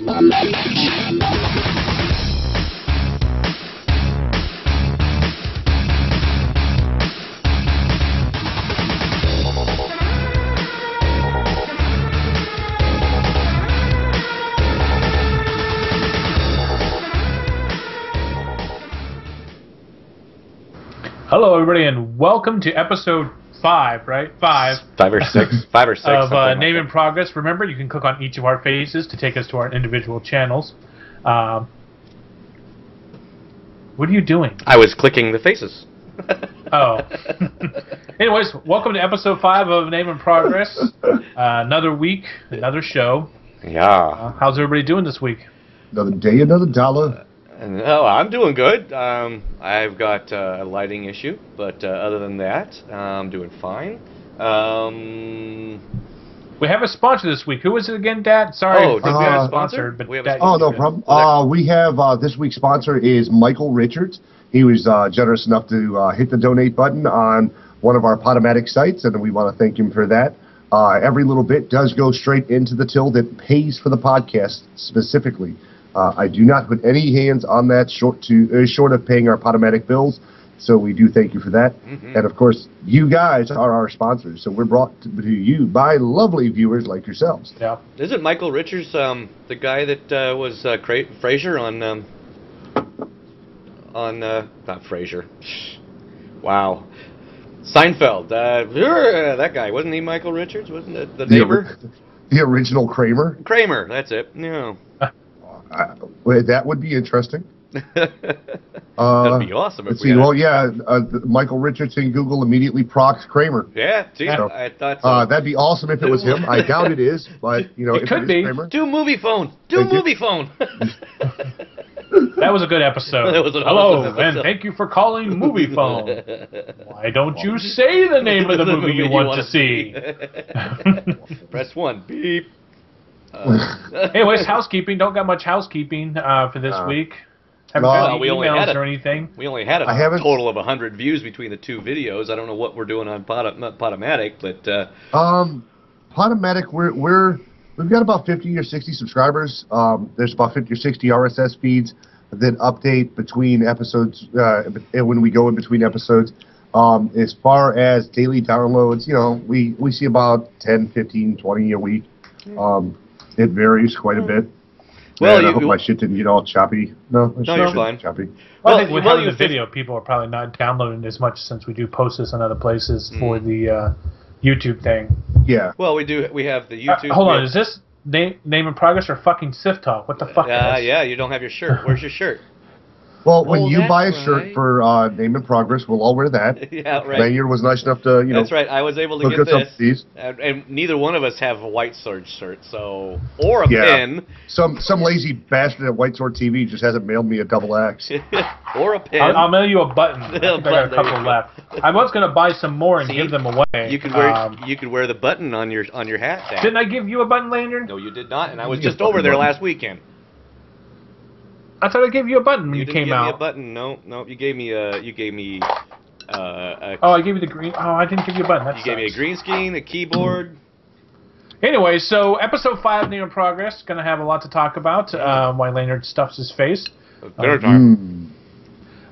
Hello, everybody, and welcome to episode 5, right? 5 or 6 of Name in Progress. Remember, you can click on each of our faces to take us to our individual channels. What are you doing? I was clicking the faces. Oh. Anyways, welcome to episode 5 of Name in Progress. Another week, another show. Yeah. How's everybody doing this week? Another day, another dollar. Oh, I'm doing good. I've got a lighting issue, but other than that, I'm doing fine. We have a sponsor this week. Who is it again, Dad? Sorry, did we have a sponsor? But no problem. We have this week's sponsor is Michael Richards. He was generous enough to hit the donate button on one of our Podomatic sites, and we want to thank him for that. Every little bit does go straight into the till that pays for the podcast specifically. I do not put any hands on that short of paying our Podomatic bills, so we do thank you for that. Mm-hmm. And, of course, you guys are our sponsors, so we're brought to you by lovely viewers like yourselves. Yeah. Isn't Michael Richards the guy that was Frasier on not Frasier. Wow. Seinfeld. That guy. Wasn't he Michael Richards? Wasn't it the neighbor? The original Kramer? Kramer, that's it. No. That would be interesting. That'd be awesome. Let's see. Well, yeah, Michael Richards in Google immediately procs Kramer. Yeah, so, I thought so. That'd be awesome if it was him. I doubt it is, but you know, it could be. Kramer, do movie phone. Do movie phone. That was a good episode. That was an Hello, awesome and thank you for calling Movie Phone. Why don't you say the name of the movie you want to see? Press 1. Beep. Anyways, housekeeping. Don't got much housekeeping for this week. Haven't got any emails or anything. We only had a total of 100 views between the two videos. I don't know what we're doing on Podomatic, but Podomatic, we've got about 50 or 60 subscribers. There's about 50 or 60 RSS feeds that update between episodes when we go in between episodes. As far as daily downloads, you know, we see about 10, 15, 20 a week. It varies quite a bit. Well, I hope my shit didn't get all choppy. No, you're fine. Choppy. Well, I think with the video, people are probably not downloading as much since we do post this on other places for the YouTube thing. Yeah. Well, we have the YouTube. Hold on, is this name in progress or fucking Sith Talk? What the fuck? Yeah, you don't have your shirt. Where's your shirt? Well, when you buy a shirt for Name in Progress, we'll all wear that. Yeah, right. Lanyard was nice enough to, That's right. I was able to get this. And neither one of us have a Whitesword shirt, so or a pin. Some lazy bastard at Whitesword TV just hasn't mailed me a XX. Or a pin. I'll mail you a button. I think I got a couple left. I was gonna buy some more and give them away. You could wear the button on your hat. Dad. Didn't I give you a button, Lanyard? No, you did not. And I was just over there last weekend. I thought I gave you a button when you came out. You didn't give me a button. No. You gave me I gave you the green. Oh, I didn't give you a button. You gave me a green screen, a keyboard. Anyway, so episode 5, Name in Progress, gonna have a lot to talk about. Why Lanyard stuffs his face. Dinner time.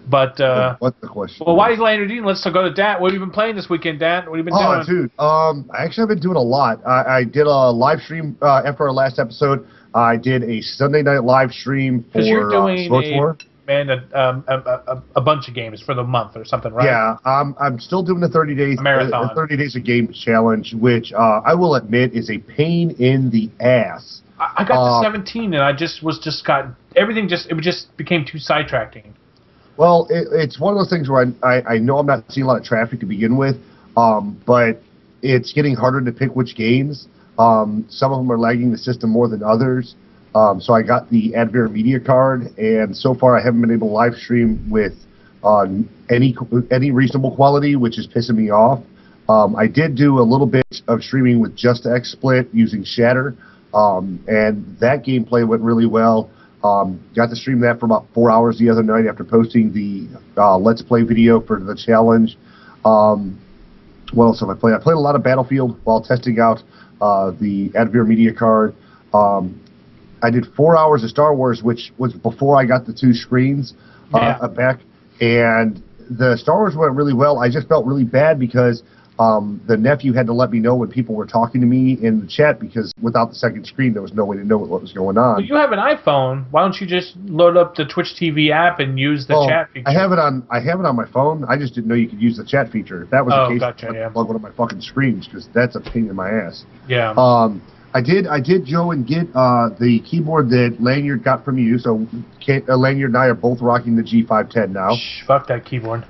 But what's the question? Well, why is Lanyard eating? Let's go to Dat. What have you been playing this weekend, Dat? What have you been doing? Dude. Actually, I've been doing a lot. I did a live stream after our last episode. I did a Sunday night live stream for you're doing a bunch of games for the month or something, right? Yeah, I'm still doing the 30 days marathon, 30 days of game challenge, which I will admit is a pain in the ass. I got to 17 and everything just became too sidetracking. Well, it's one of those things where I know I'm not seeing a lot of traffic to begin with, but it's getting harder to pick which games. Some of them are lagging the system more than others. So I got the Advair Media card, and so far I haven't been able to live stream with any reasonable quality, which is pissing me off. I did do a little bit of streaming with Just X Split using Shatter, and that gameplay went really well. Got to stream that for about 4 hours the other night after posting the Let's Play video for the challenge. What else have I played? I played a lot of Battlefield while testing out the Advair Media card. I did 4 hours of Star Wars, which was before I got the 2 screens back, and the Star Wars went really well. I just felt really bad because the nephew had to let me know when people were talking to me in the chat, because without the second screen, there was no way to know what was going on. Well, you have an iPhone. Why don't you just load up the Twitch TV app and use the chat feature? I have it on my phone. I just didn't know you could use the chat feature. If that was the case, gotcha, I'd plug one of my fucking screens, because that's a pain in my ass. Yeah. I did, Joe, and get the keyboard that Lanyard got from you. So Lanyard and I are both rocking the G510 now. Shh, fuck that keyboard.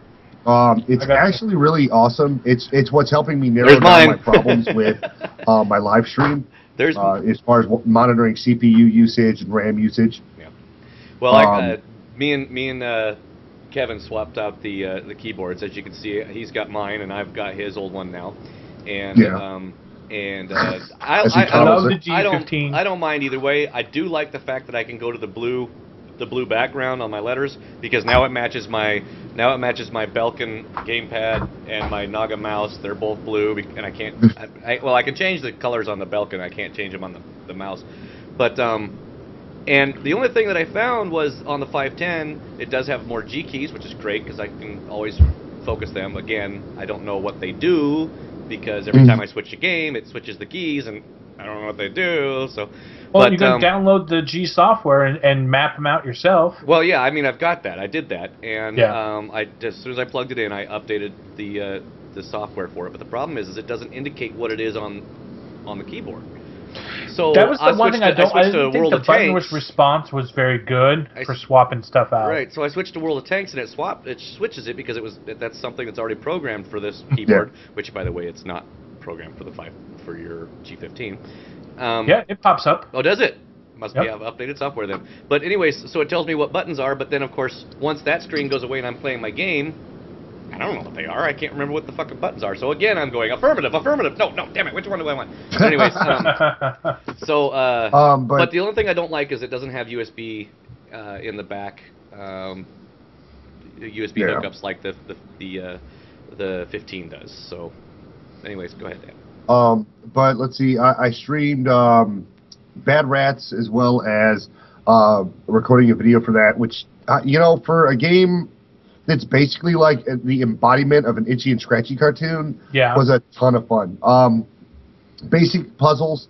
It's actually really awesome. It's what's helping me narrow down my problems with my live stream. As far as monitoring CPU usage and RAM usage. Yeah. Well, me and Kevin swapped out the keyboards. As you can see, he's got mine and I've got his old one now. And I love the G15. I don't mind either way. I do like the fact that I can go to the blue background on my letters, because now it matches my Belkin gamepad and my Naga mouse. They're both blue, and I can't. I can change the colors on the Belkin. I can't change them on the mouse. But and the only thing that I found was on the 510, it does have more G keys, which is great because I can always focus them. Again, I don't know what they do, because every time I switch a game, it switches the keys, and I don't know what they do. So, well, you can download the G software and map them out yourself. Well, yeah, I mean, I've got that. I did that, and as soon as I plugged it in, I updated the software for it. But the problem is it doesn't indicate what it is on the keyboard. So that was the one thing I didn't think the button response was very good for swapping stuff out. Right, so I switched to World of Tanks, and it switches it because that's something that's already programmed for this keyboard, which, by the way, it's not programmed for your G15. Yeah, it pops up. Oh, does it? Must be updated software then. But anyways, so it tells me what buttons are, but then, of course, once that screen goes away and I'm playing my game, I don't know what they are. I can't remember what the fucking buttons are. So again, I'm going affirmative. No, damn it. Which one do I want? Anyways, but the only thing I don't like is it doesn't have USB in the back. USB hookups like the 15 does. So, anyways, go ahead, Dan. But let's see. I streamed Bad Rats as well as recording a video for that, which for a game that's basically like the embodiment of an Itchy and Scratchy cartoon, was a ton of fun. Basic puzzles.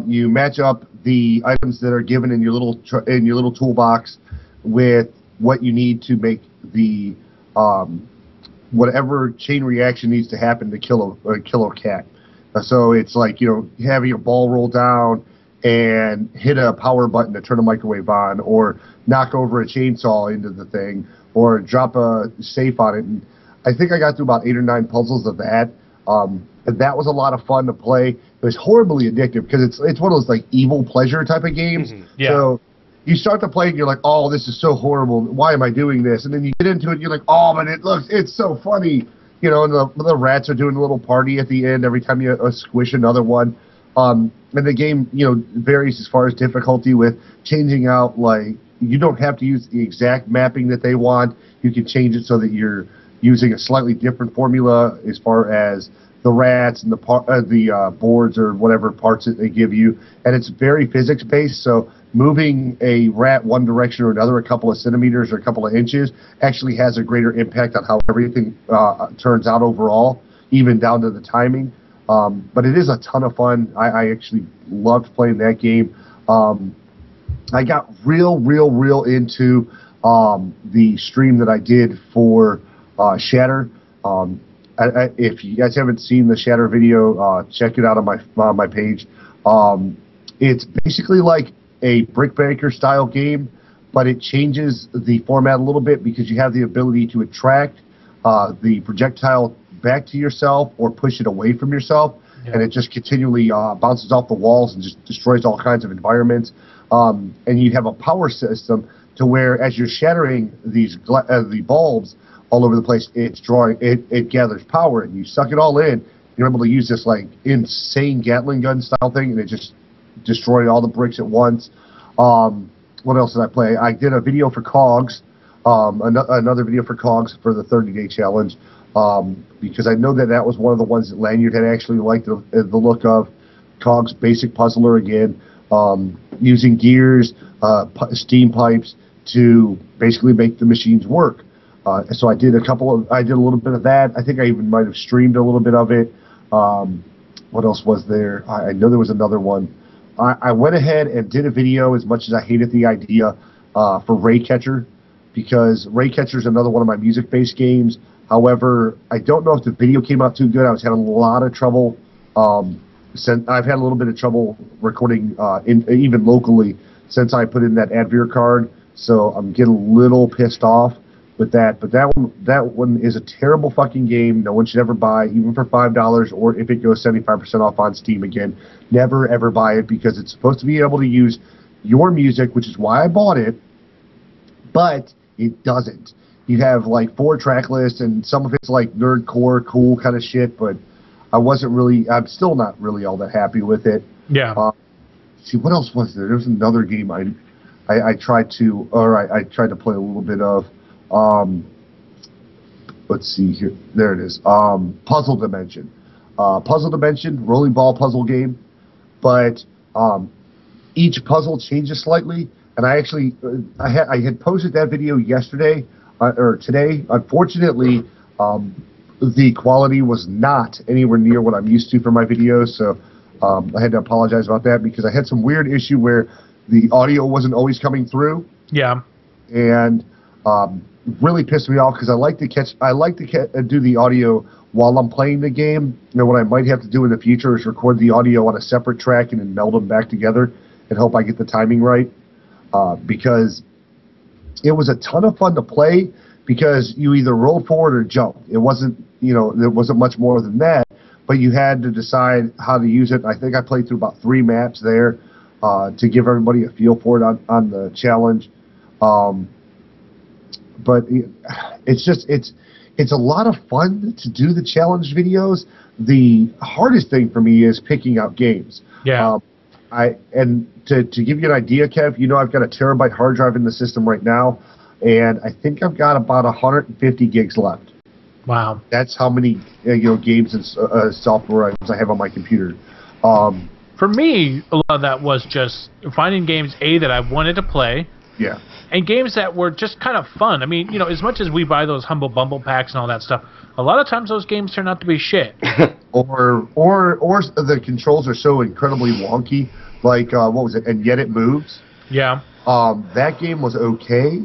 You match up the items that are given in your little toolbox with what you need to make the whatever chain reaction needs to happen to kill a cat. So it's like having a ball roll down and hit a power button to turn a microwave on, or knock over a chainsaw into the thing, or drop a safe on it. And I think I got through about 8 or 9 puzzles of that. And that was a lot of fun to play. It was horribly addictive because it's one of those like evil pleasure type of games. Yeah. So you start to play and you're like, oh, this is so horrible. Why am I doing this? And then you get into it and you're like, oh, but it's so funny. And the rats are doing a little party at the end every time you squish another one. And the game, varies as far as difficulty, with changing out, like, you don't have to use the exact mapping that they want. You can change it so that you're using a slightly different formula as far as the rats and the boards or whatever parts that they give you. And it's very physics-based, so moving a rat one direction or another a couple of centimeters or a couple of inches actually has a greater impact on how everything turns out overall, even down to the timing. But it is a ton of fun. I actually loved playing that game. I got real into the stream that I did for Shatter. If you guys haven't seen the Shatter video, check it out on my page. It's basically like a Brick Breaker style game, but it changes the format a little bit because you have the ability to attract the projectile back to yourself or push it away from yourself, and it just continually bounces off the walls and just destroys all kinds of environments. And you have a power system to where, as you're shattering these the bulbs all over the place, it gathers power, and you suck it all in. You're able to use this like insane Gatling gun style thing, and it just destroyed all the bricks at once. What else did I play? I did a video for Cogs, another video for Cogs for the 30-day challenge, because I know that was one of the ones that Lanyard had actually liked the look of. Cogs Basic Puzzler again. using gears, steam pipes to basically make the machines work. So I did a little bit of that. I think I even might have streamed a little bit of it. What else was there? I know there was another one. I went ahead and did a video, as much as I hated the idea, for Raycatcher, because Raycatcher is another one of my music-based games. However, I don't know if the video came out too good. I was having a lot of trouble. I've had a little bit of trouble recording even locally since I put in that Adveer card. So I'm getting a little pissed off with that. But that one is a terrible fucking game. No one should ever buy, even for $5, or if it goes 75% off on Steam again. Never ever buy it, because it's supposed to be able to use your music, which is why I bought it. But it doesn't. You have like 4 track lists, and some of it's like nerdcore, cool kind of shit. But I'm still not really all that happy with it. Yeah. See, what else was there? There was another game I tried to play a little bit of. Let's see here. There it is. Puzzle Dimension. Puzzle Dimension, rolling ball puzzle game, but each puzzle changes slightly. And I had posted that video yesterday or today. Unfortunately, the quality was not anywhere near what I'm used to for my videos, so I had to apologize about that, because I had some weird issue where the audio wasn't always coming through. Yeah. And really pissed me off, because I like to do the audio while I'm playing the game. You know, what I might have to do in the future is record the audio on a separate track and then meld them back together and hope I get the timing right. Because it was a ton of fun to play, because you either rolled forward or jumped. It wasn't, there wasn't much more than that, but you had to decide how to use it. I think I played through about 3 maps there to give everybody a feel for it on the challenge. But it's a lot of fun to do the challenge videos. The hardest thing for me is picking out games. Yeah. To give you an idea, Kev, I've got a terabyte hard drive in the system right now, and I think I've got about 150 gigs left. Wow. That's how many games and software items I have on my computer. For me, a lot of that was just finding games that I wanted to play. Yeah. And games that were just kind of fun. I mean, as much as we buy those Humble Bumble packs and all that stuff, a lot of times those games turn out to be shit. or the controls are so incredibly wonky. Like, what was it? And Yet It Moves. Yeah. That game was okay,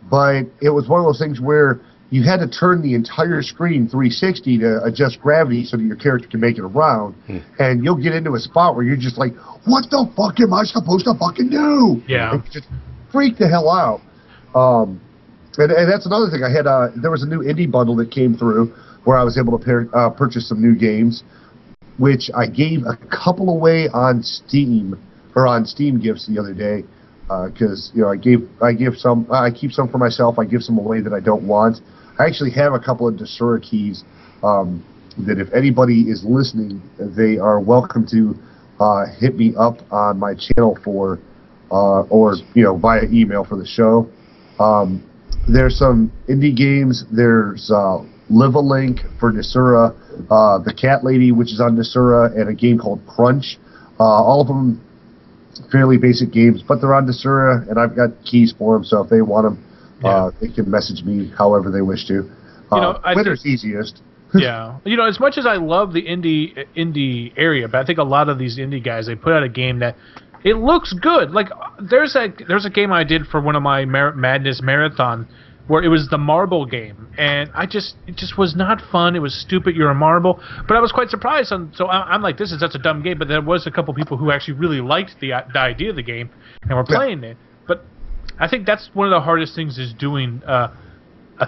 but it was one of those things where you had to turn the entire screen 360 to adjust gravity so that your character can make it around. And you'll get into a spot where you're just like, what the fuck am I supposed to fucking do? Yeah. And just freak the hell out. And that's another thing. I had there was a new indie bundle that came through where I was able to purchase some new games, which I gave a couple away on Steam gifts the other day, because I keep some for myself. I give some away that I don't want. I actually have a couple of Dattokar keys that if anybody is listening, they are welcome to hit me up on my channel for, or via email for the show. There's some indie games. There's Live a Link for Dattokar, The Cat Lady, which is on Dattokar, and a game called Crunch. All of them fairly basic games, but they're on Dattokar, and I've got keys for them, so if they want them, they can message me however they wish to. Twitter's easiest. Yeah. As much as I love the indie area, but I think a lot of these indie guys, they put out a game that it looks good. Like, there's a game I did for one of my Madness Marathon where it was the marble game, and it just was not fun. It was stupid. You're a marble, but I was quite surprised. So I'm like, this is such a dumb game. But there was a couple people who actually really liked the idea of the game and were playing it. But I think that's one of the hardest things is doing a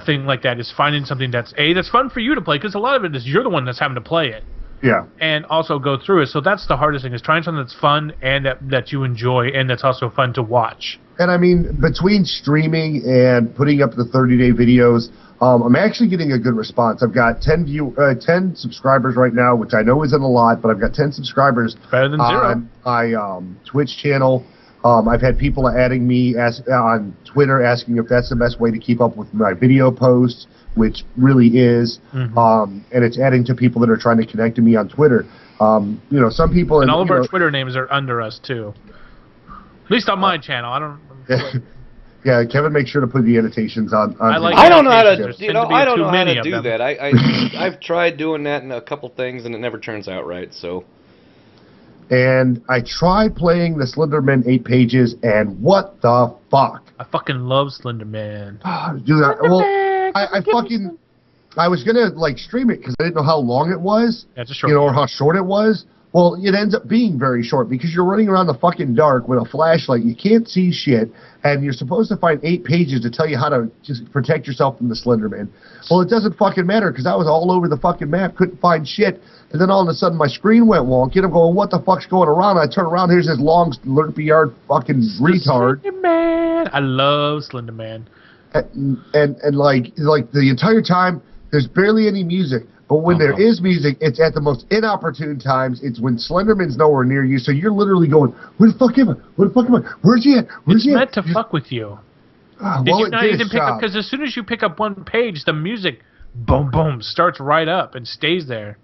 thing like that, is finding something that's fun for you to play, because a lot of it is you're the one that's having to play it. Yeah. And also go through it. So that's the hardest thing, is trying something that's fun and that you enjoy and that's also fun to watch. And I mean, between streaming and putting up the 30-day videos, I'm actually getting a good response. I've got 10 subscribers right now, which I know isn't a lot, but I've got 10 subscribers. Better than zero. On my Twitch channel. I've had people adding me on Twitter asking if that's the best way to keep up with my video posts, which really is. Mm-hmm. And it's adding to people that are trying to connect to me on Twitter. Some people... And all of our Twitter names are under us, too. At least on my channel. I don't. Yeah, Kevin, make sure to put the annotations on. I don't know how to, you know, I don't know how to do that. I've tried doing that in a couple things, and it never turns out right. So. And I tried playing the Slenderman 8 pages, and what the fuck? I fucking love Slenderman. Dude, I was gonna like stream it because I didn't know how long it was, yeah, it's a short you know, or how short it was. Well, it ends up being very short because you're running around the fucking dark with a flashlight. You can't see shit, and you're supposed to find 8 pages to tell you how to just protect yourself from the Slenderman. Well, it doesn't fucking matter because I was all over the fucking map, couldn't find shit, and then all of a sudden my screen went wonky, and I'm going, what the fuck's going around? I turn around, here's this long slurpy yard fucking retard. Slenderman. I love Slenderman. And like the entire time, there's barely any music. But when there is music, it's at the most inopportune times. It's when Slenderman's nowhere near you, so you're literally going, where the fuck am I? Where the fuck am I? Where's he at? Where's he at? It's meant to fuck with you. Well, Did you not even pick up? Because as soon as you pick up one page, the music, boom, boom, starts right up and stays there.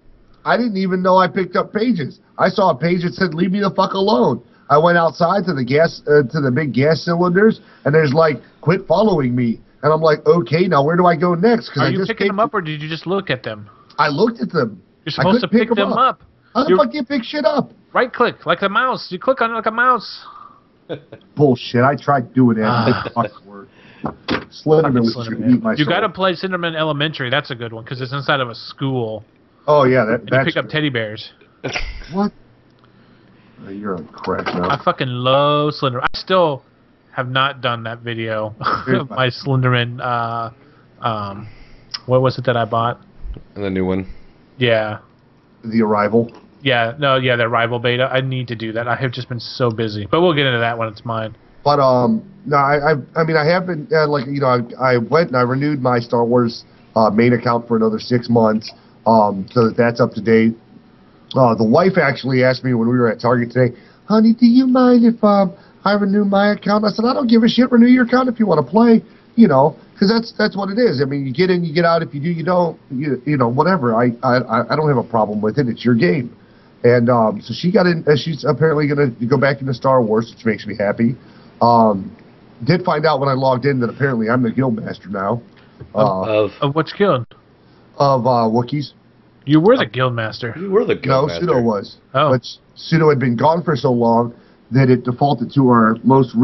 I didn't even know I picked up pages. I saw a page that said, leave me the fuck alone. I went outside to the big gas cylinders, and there's like, quit following me. And I'm like, okay, now where do I go next? Are you picking them up, or did you just look at them? I looked at them. You're supposed to pick them up. How the fuck do you pick shit up? Right click, like a mouse. You click on it like a mouse. Bullshit. I tried doing that. Slenderman was going to eat my soul. You got to play Slenderman Elementary. That's a good one because it's inside of a school. Oh, yeah. And you pick up teddy bears. What? Oh, you're on crack now. I fucking love Slenderman. I still have not done that video of my Slenderman. What was it that I bought? And the new one. Yeah. The Arrival. Yeah, the Arrival beta. I need to do that. I have just been so busy, but we'll get into that when it's mine. But no, I mean I have been like you know I went and I renewed my Star Wars main account for another 6 months, so that's up to date. The wife actually asked me when we were at Target today, honey, do you mind if I renew my account? I said I don't give a shit. Renew your account if you want to play, you know. Because that's what it is. I mean, you get in, you get out. If you do, you don't. You know, whatever. I don't have a problem with it. It's your game. And so she got in. She's apparently going to go back into Star Wars, which makes me happy. Did find out when I logged in that apparently I'm the guild master now. Of which guild? Of Wookiees. You were the guild master. You were the guild master. No, Pseudo was. Oh. But Pseudo had been gone for so long that it defaulted to our most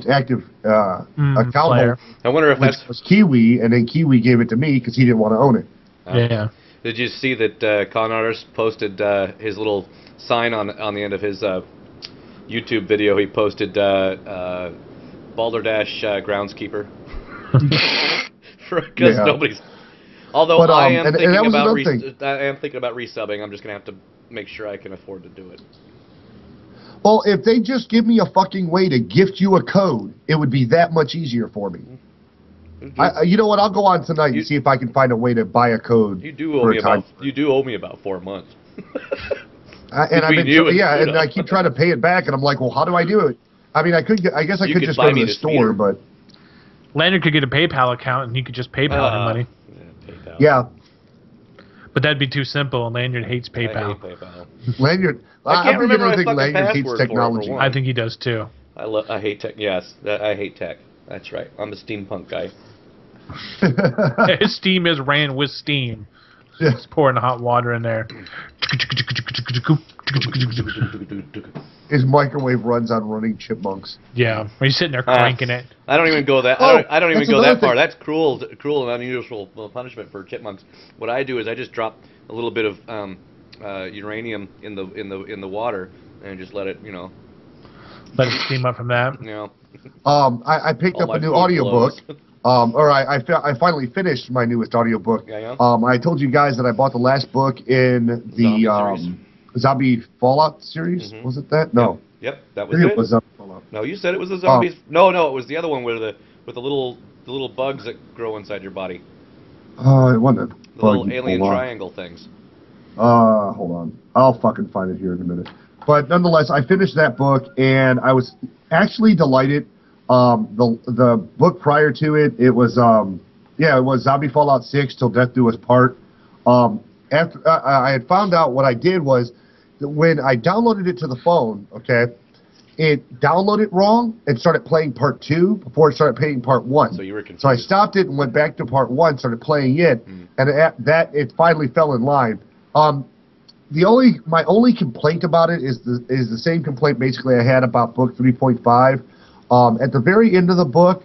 active account holder. I wonder if that was Kiwi, and then Kiwi gave it to me because he didn't want to own it. Yeah. Did you see that Con Artist posted his little sign on the end of his YouTube video? He posted Balderdash Groundskeeper. Because nobody's. Although but, I am thinking about resubbing. I'm just gonna have to make sure I can afford to do it. Well, if they just give me a fucking way to gift you a code, it would be that much easier for me. You know what? I'll go on tonight and see if I can find a way to buy a code. You do owe me about 4 months. And I keep trying to pay it back, and I'm like, well, how do I do it? I mean, I guess I could just go to the store, but Lanyard could get a PayPal account, and he could just PayPal her money. PayPal. Yeah. But that'd be too simple, and Lanyard hates PayPal. I hate PayPal. Lanyard, I can't remember my fucking Lanyard hates password technology. for I think he does too. I hate tech. Yes, I hate tech. That's right. I'm a steampunk guy. His Steam is ran with steam. Just pouring hot water in there. His microwave runs on running chipmunks. Yeah, he's sitting there cranking it. I don't even go that. I don't even go that far. That's cruel and unusual punishment for chipmunks. What I do is I just drop a little bit of uranium in the water and just let it, you know. Let it steam up from that. You know. I picked up a new audiobook. I finally finished my newest audiobook. Yeah. I told you guys that I bought the last book in the Zombie Fallout series. Mm-hmm. Was it that? No. Yep, that was it. It was Zombie Fallout. No, you said it was the zombies. No, it was the other one with the little bugs that grow inside your body. It wasn't. The little alien triangle things. Hold on. I'll fucking find it here in a minute. But nonetheless, I finished that book, and I was actually delighted. The book prior to it, it was Zombie Fallout 6 Till Death Do Us Part. After I had found out, what I did was that when I downloaded it to the phone, okay, it downloaded wrong and started playing part 2 before it started playing part 1. So you were confused. So I stopped it and went back to part 1, started playing it, and it finally fell in line. My only complaint about it is the same complaint basically I had about book 3.5. At the very end of the book,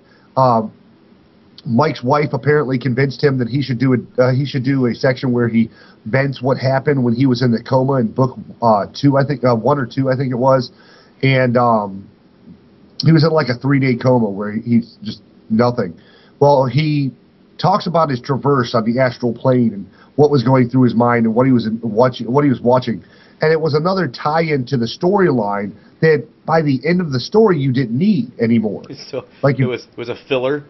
Mike's wife apparently convinced him that he should do a section where he vents what happened when he was in the coma in book 2, I think 1 or 2, I think it was, and he was in like a 3-day coma where he's just nothing. Well, he talks about his traverse on the astral plane and what was going through his mind and what he was watching, and it was another tie-in to the storyline that by the end of the story you didn't need anymore. So like it was a filler.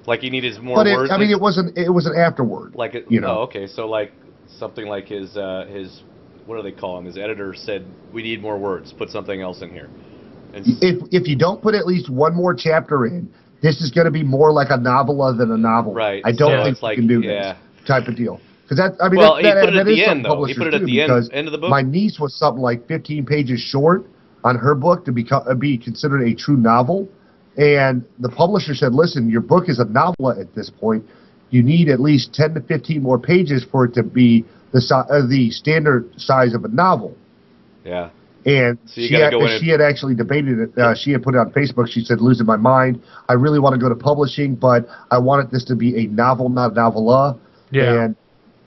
Like he needed more words. I mean, it was an afterword. Like it, Oh, okay. So like something like his what do they call him? His editor said we need more words. Put something else in here. And if you don't put at least one more chapter in, this is going to be more like a novella than a novel. Right. I don't think you can do this type of deal. Because that, I mean, well, that he put it at is the some end though. publishers He put it at the end of the book. My niece was something like 15 pages short on her book to be considered a true novel. And the publisher said, listen, your book is a novella at this point. You need at least 10 to 15 more pages for it to be the standard size of a novel. Yeah. And so she had actually debated it. She had put it on Facebook. She said, losing my mind. I really want to go to publishing, but I wanted this to be a novel, not a novella. Yeah. And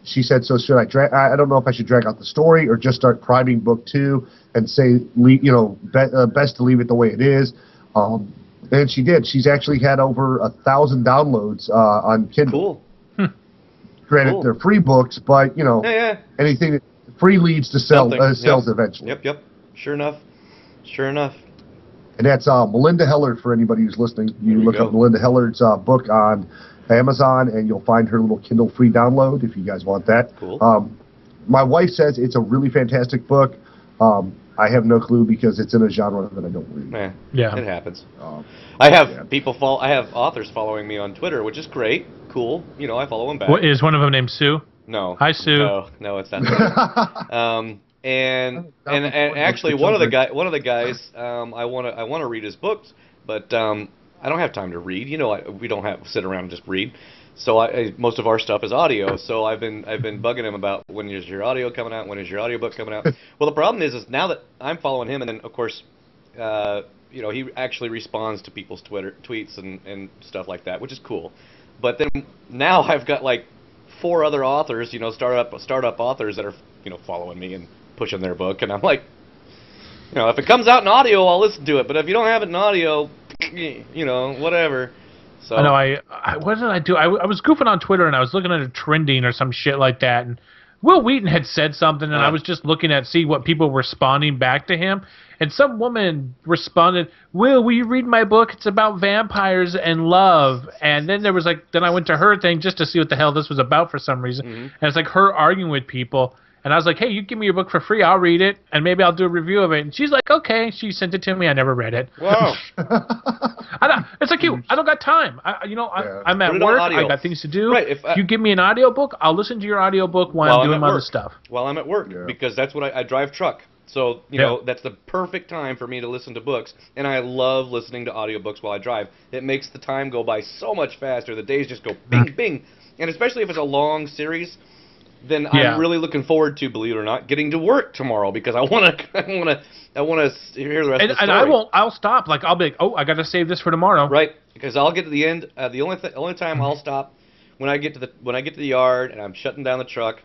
she said, so should I don't know if I should drag out the story or just start priming book 2 and say, best to leave it the way it is. And she did. She's actually had over 1,000 downloads on Kindle. Cool. Granted, they're free books, but anything that free leads to sells eventually. Yep. Sure enough. And that's Melinda Hellard for anybody who's listening. You look up Melinda Hellard's book on Amazon, and you'll find her little Kindle free download if you guys want that. Cool. My wife says it's a really fantastic book. I have no clue because it's in a genre that I don't read. Yeah, it happens. I have I have authors following me on Twitter, which is great, cool. I follow them back. What, is one of them named Sue? No. Hi, Sue. No, it's not. And actually, one of the guys, I want to read his books, but I don't have time to read. We don't have sit around and just read. So most of our stuff is audio. So I've been bugging him about when is your audio coming out? When is your audiobook coming out? Well, the problem is now that I'm following him, and then of course, he actually responds to people's Twitter tweets and stuff like that, which is cool. But then now I've got like 4 other authors, startup authors that are following me and pushing their book, and I'm like, if it comes out in audio, I'll listen to it. But if you don't have it in audio, whatever. So I know. What did I do? I was goofing on Twitter and I was looking at a trending or some shit like that, and Will Wheaton had said something, and I was just looking at see what people were responding back to him, and some woman responded, "Will you read my book? It's about vampires and love." And then then I went to her thing just to see what the hell this was about for some reason, and it's like her arguing with people. And I was like, hey, you give me your book for free, I'll read it, and maybe I'll do a review of it. And she's like, okay. She sent it to me. I never read it. Wow. It's like I don't got time. I'm at work. I got things to do. Right. If you give me an audiobook, I'll listen to your audiobook while I'm doing other stuff. While I'm at work, because that's what I drive truck. So, that's the perfect time for me to listen to books. And I love listening to audiobooks while I drive. It makes the time go by so much faster. The days just go bing, bing. And especially if it's a long series, then I'm really looking forward to, believe it or not, getting to work tomorrow because I want to hear the rest of the story. And I'll stop. Like I'll be like, I got to save this for tomorrow. Right, because I'll get to the end. The only time I'll stop when I get to the yard and I'm shutting down the truck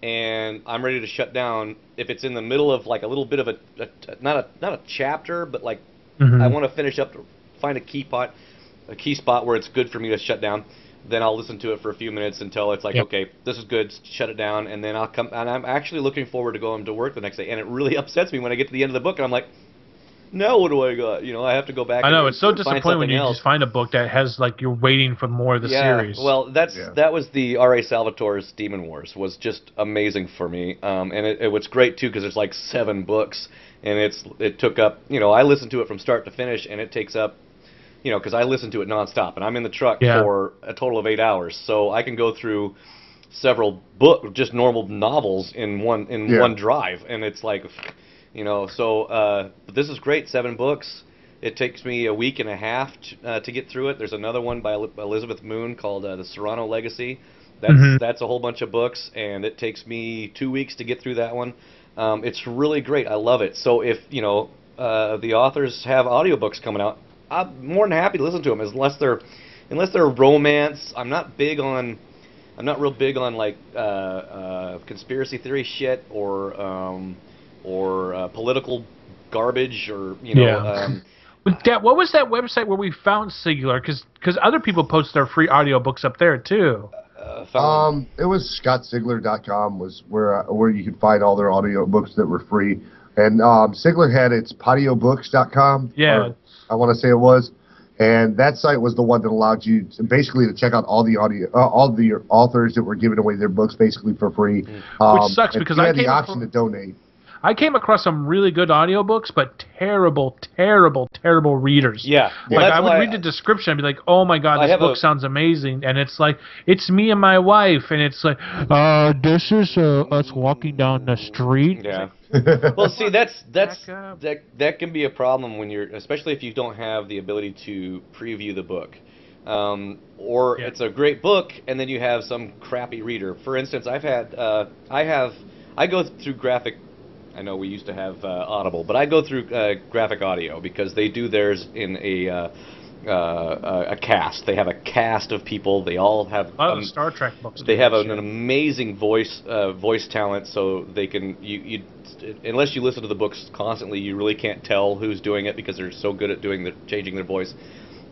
and I'm ready to shut down. If it's in the middle of like a little bit of not a chapter, but like I want to finish up to find a key spot where it's good for me to shut down. Then I'll listen to it for a few minutes until it's like, okay, this is good, shut it down, and then I'll come, and I'm actually looking forward to going to work the next day, and it really upsets me when I get to the end of the book, and I'm like, now what do I got? I have to go back. I know, it's so disappointing when you just find a book that has, like, you're waiting for more of the series. Well, that was the R.A. Salvatore's Demon Wars, was just amazing for me, and it was great, too, because there's like 7 books, and it took up, I listened to it from start to finish, and it takes up, because I listen to it nonstop, and I'm in the truck for a total of 8 hours, so I can go through several just normal novels in one drive, and it's like, You know, so this is great. 7 books. It takes me a week and a half to get through it. There's another one by Elizabeth Moon called The Serrano Legacy. That's a whole bunch of books, and it takes me 2 weeks to get through that one. It's really great. I love it. So if the authors have audiobooks coming out, I'm more than happy to listen to them, unless they're romance. I'm not real big on like conspiracy theory shit or political garbage or what was that website where we found Sigler? Because other people post their free audiobooks up there too. It was scottsigler.com was where you could find all their audiobooks that were free. And Sigler had its patiobooks.com. Yeah. I want to say it was. And that site was the one that allowed you basically to check out all the authors that were giving away their books basically for free. Which sucks because I had the option to donate. I came across some really good audiobooks, but terrible readers. Yeah. Like, I would read the description and be like, oh my god, this book sounds amazing. And it's like, it's me and my wife. And it's like, this is us walking down the street. Yeah. Well, see, that can be a problem when especially if you don't have the ability to preview the book. It's a great book, and then you have some crappy reader. For instance, I go through graphic. I know we used to have Audible, but I go through graphic audio because they do theirs in a cast. They have a cast of people. They all have a lot of the Star Trek books. They have an amazing voice talent, so they can unless you listen to the books constantly, you really can't tell who's doing it because they're so good at changing their voice.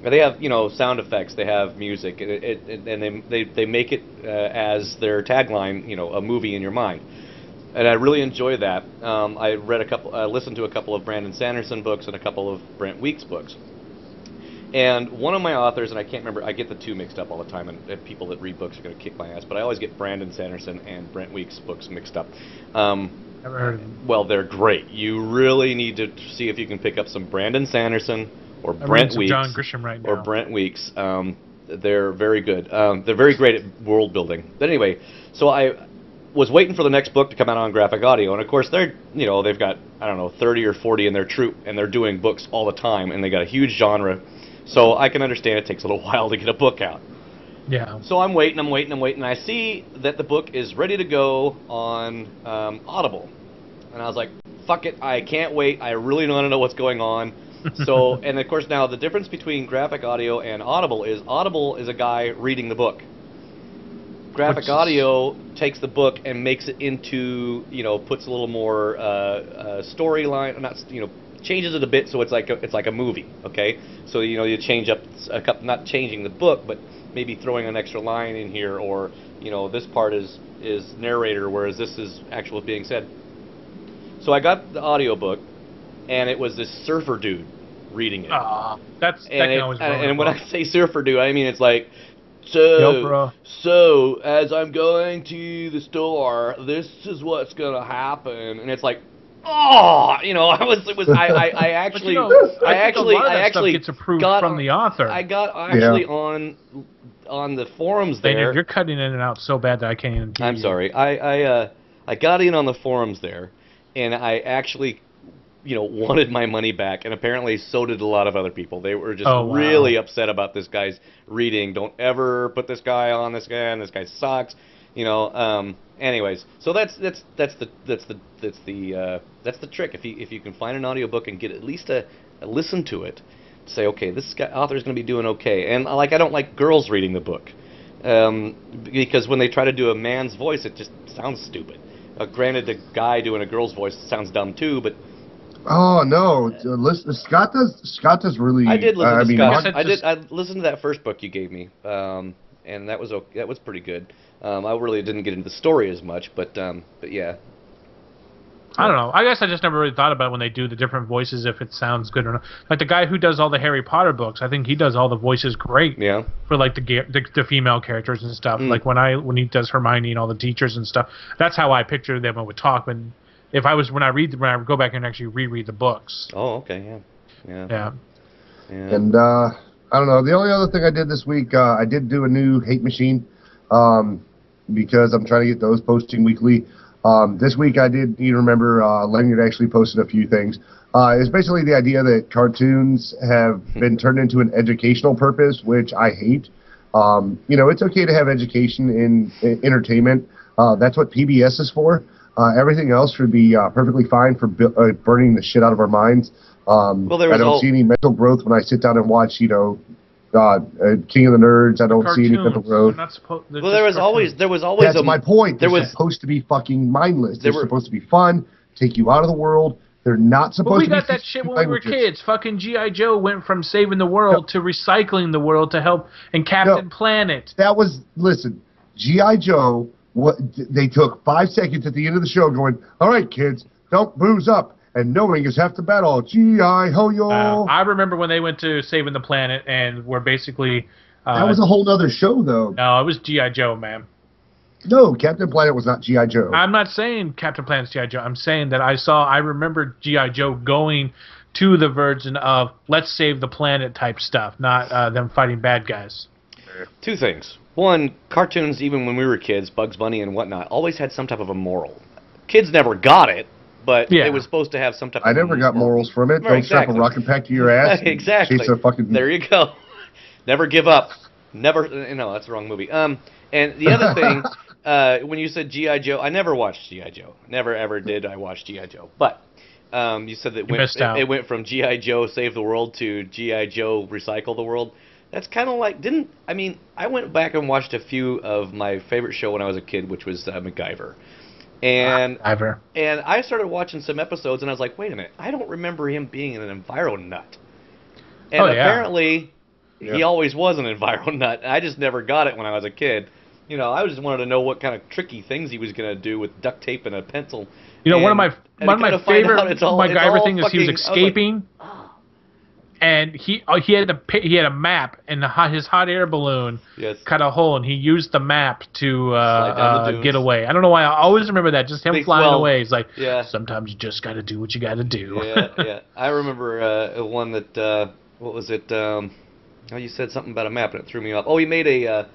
But they have sound effects. They have music, and they make it as their tagline, a movie in your mind. And I really enjoy that. I listened to a couple of Brandon Sanderson books and a couple of Brent Weeks books. And one of my authors, and I can't remember, I get the two mixed up all the time, and people that read books are going to kick my ass, but I always get Brandon Sanderson and Brent Weeks books mixed up. Never heard of them. Well, they're great. You really need to see if you can pick up some Brandon Sanderson or Brent Weeks. John Grisham right now. Or Brent Weeks. They're very good. They're very great at world building. But anyway, so I was waiting for the next book to come out on graphic audio, and of course they've got 30 or 40 in their troupe, and they're doing books all the time, and they got a huge genre, so I can understand it takes a little while to get a book out. Yeah. So I'm waiting, and I see that the book is ready to go on Audible, and I was like, fuck it, I can't wait, I really want to know what's going on. So, and of course now the difference between graphic audio and Audible is a guy reading the book. Graphic audio takes the book and makes it into, puts a little more storyline, changes it a bit so it's like a movie, okay? So you change up a couple, not changing the book, but maybe throwing an extra line in here, or this part is narrator, whereas this is actual being said. So I got the audiobook, and it was this surfer dude reading it. That can always ruin and when book. I say surfer dude, I mean it's like, So as I'm going to the store, this is what's gonna happen, and it's like, I actually gets approved from the author. I got on the forums there. You're cutting in and out so bad that I can't even hear I'm you. sorry. I got in on the forums there, and I actually wanted my money back, and apparently so did a lot of other people. They were just really upset about this guy's reading. Don't ever put this guy on this guy, and this guy sucks. Anyways, so that's the trick. If you can find an audiobook and get at least a listen to it, say, okay, this author's going to be doing okay. And I don't like girls reading the book, because when they try to do a man's voice, it just sounds stupid. Granted, the guy doing a girl's voice sounds dumb too, but oh no, listen, Scott does really. I did listen to Scott. I listened to that first book you gave me, and that was pretty good. I really didn't get into the story as much, but yeah. I don't know. I guess I just never really thought about when they do the different voices if it sounds good or not. Like the guy who does all the Harry Potter books, I think he does all the voices great. Yeah. For like the female characters and stuff. Like when he does Hermione and all the teachers and stuff. That's how I picture them would talk when I go back and actually reread the books. Oh, okay, yeah. And I don't know. The only other thing I did this week, I did do a new hate machine, because I'm trying to get those posting weekly. This week I did, you remember, Lanyard actually posted a few things. It's basically the idea that cartoons have been turned into an educational purpose, which I hate. It's okay to have education in entertainment. That's what PBS is for. Everything else should be perfectly fine for burning the shit out of our minds. I don't see any mental growth when I sit down and watch, King of the Nerds. I don't see any mental growth. There was always. That's my point. They're supposed to be fucking mindless. They're supposed to be fun, take you out of the world. They're not supposed to be. But we got that shit when we were kids. Fucking G.I. Joe went from saving the world to recycling the world to help, and Captain Planet. Listen, G.I. Joe, they took 5 seconds at the end of the show going, all right, kids, don't booze up, and knowing is half the battle. G.I. Ho-yo. I remember when they went to saving the planet and were basically... that was a whole other show, though. No, it was G.I. Joe, man. No, Captain Planet was not G.I. Joe. I'm not saying Captain Planet's G.I. Joe. I'm saying that I remember G.I. Joe going to the version of let's save the planet type stuff, not them fighting bad guys. 2 things. One, cartoons, even when we were kids, Bugs Bunny and whatnot, always had some type of a moral. Kids never got it, but it was supposed to have some type of I never got morals from it. Don't strap a rocket pack to your ass. Exactly. There you go. Never give up. Never. No, that's the wrong movie. And the other thing... when you said G.I. Joe, I never watched G.I. Joe. Never, ever did I watch G.I. Joe. But you said that it went from G.I. Joe Save the World to G.I. Joe Recycle the World. That's kind of like, I went back and watched a few of my favorite show when I was a kid, which was MacGyver. And I started watching some episodes, and I was like, wait a minute, I don't remember him being an enviro nut. And apparently, he always was an enviro nut. I just never got it when I was a kid. I just wanted to know what kind of tricky things he was going to do with duct tape and a pencil. One of my favorite MacGyver things is he was escaping, and he had a map, and his hot air balloon cut a hole, and he used the map to get away. I don't know why. I always remember that, just him flying away. It's like, sometimes you just got to do what you got to do. Yeah. I remember one that, what was it? You said something about a map, and it threw me off. Oh, he made a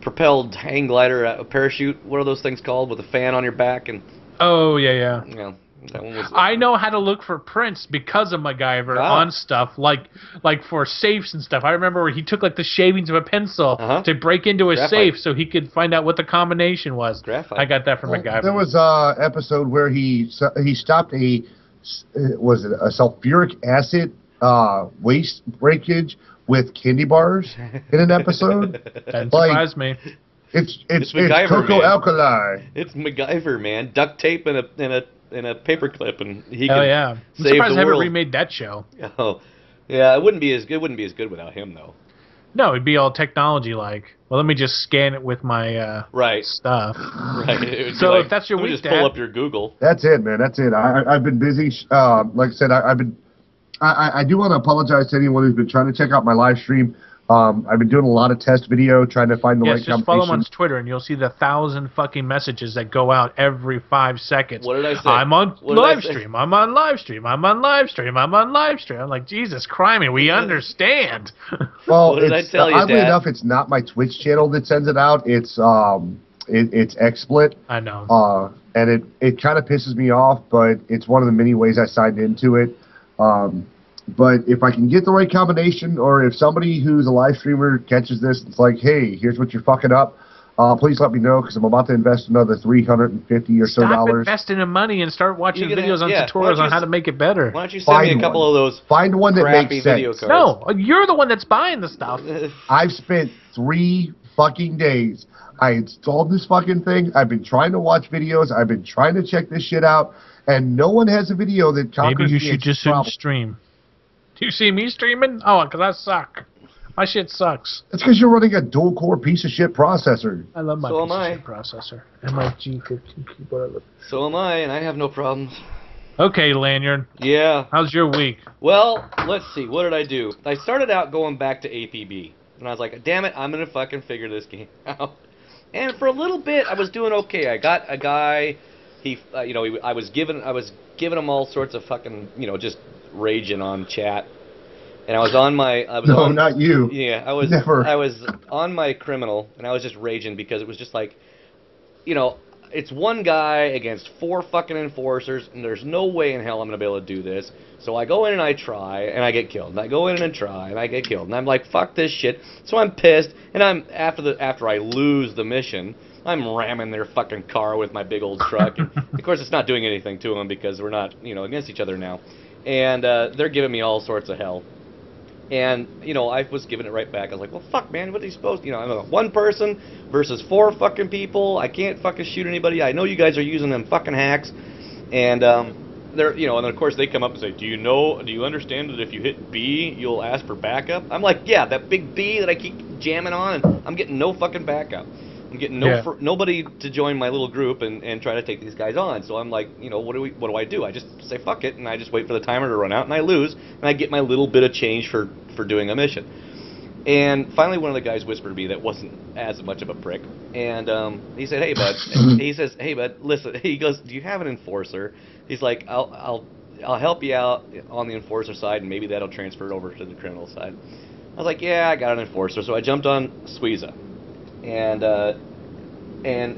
propelled hang glider, a parachute. What are those things called with a fan on your back? And that one was. I know how to look for prints because of MacGyver on stuff like for safes and stuff. I remember where he took like the shavings of a pencil to break into a safe so he could find out what the combination was. Graphite. I got that from MacGyver. There was a episode where he stopped a sulfuric acid waste breakage with candy bars in an episode. That surprised me. It's MacGyver, cocoa man. Alkali. It's MacGyver, man. Duct tape and a paper clip, and he can I'm surprised they haven't remade that show. Oh, yeah. It wouldn't be as good without him, though. No, it'd be all technology like. Well, let me just scan it with my stuff. Right. So if that's your week, just pull up your Google. That's it, man. That's it. I've been busy. Like I said, I do want to apologize to anyone who's been trying to check out my live stream. I've been doing a lot of test video, trying to find the right combination. Just follow him on Twitter, and you'll see the 1,000 fucking messages that go out every 5 seconds. What did I say? I'm on live stream. I'm on live stream. I'm on live stream. I'm on live stream. I'm like, Jesus Christ, we understand. Well, what did I tell you, oddly Dad? enough, it's not my Twitch channel that sends it out. It's XSplit. I know. And it kind of pisses me off, but it's one of the many ways I signed into it. But if I can get the right combination, or if somebody who's a live streamer catches this, it's like, hey, here's what you're fucking up. Please let me know, because I'm about to invest another $350 or so. Stop investing in money and start watching videos on tutorials on how to make it better. Why don't you send me a couple of those? Find one that makes sense. No, you're the one that's buying the stuff. I've spent 3 fucking days. I installed this fucking thing. I've been trying to watch videos. I've been trying to check this shit out, and no one has a video that conquers. Maybe you should just stream. Do you see me streaming? Oh, because I suck. My shit sucks. It's because you're running a dual-core piece of shit processor. I love my piece of shit processor. And my G15 keyboard. So am I, and I have no problems. Okay, Lanyard. Yeah. How's your week? Well, let's see. What did I do? I started out going back to APB. And I was like, damn it, I'm going to fucking figure this game out. And for a little bit, I was doing okay. I got a guy. I was giving him all sorts of fucking, just raging on chat. And I was on my... not you. Yeah, I was Never. I was on my criminal, and I was just raging because it was just like, you know, it's one guy against 4 fucking enforcers, and there's no way in hell I'm gonna be able to do this. So I go in and I try, and I get killed. And I go in and try, and I get killed. And I'm like, fuck this shit. So I'm pissed, and I'm after I lose the mission, I'm ramming their fucking car with my big old truck. And of course, it's not doing anything to them because we're not, you know, against each other now. And they're giving me all sorts of hell. And, you know, I was giving it right back. I was like, well, fuck, man, what are you supposed to, you know, I'm a 1 person versus 4 fucking people. I can't fucking shoot anybody. I know you guys are using them fucking hacks. And, they're, you know, and then, of course, they come up and say, do you understand that if you hit B, you'll ask for backup? I'm like, yeah, that big B that I keep jamming on, and I'm getting no fucking backup. I'm getting nobody to join my little group and try to take these guys on. So I'm like, you know, what do I do? I just say fuck it, and I just wait for the timer to run out, and I lose, and I get my little bit of change for doing a mission. And finally, one of the guys whispered to me that wasn't as much of a prick, and he said, "Hey, bud," he says, "Hey, bud, listen." He goes, "Do you have an enforcer?" He's like, "I'll help you out on the enforcer side, and maybe that'll transfer it over to the criminal side." I was like, "Yeah, I got an enforcer." So I jumped on Suiza. And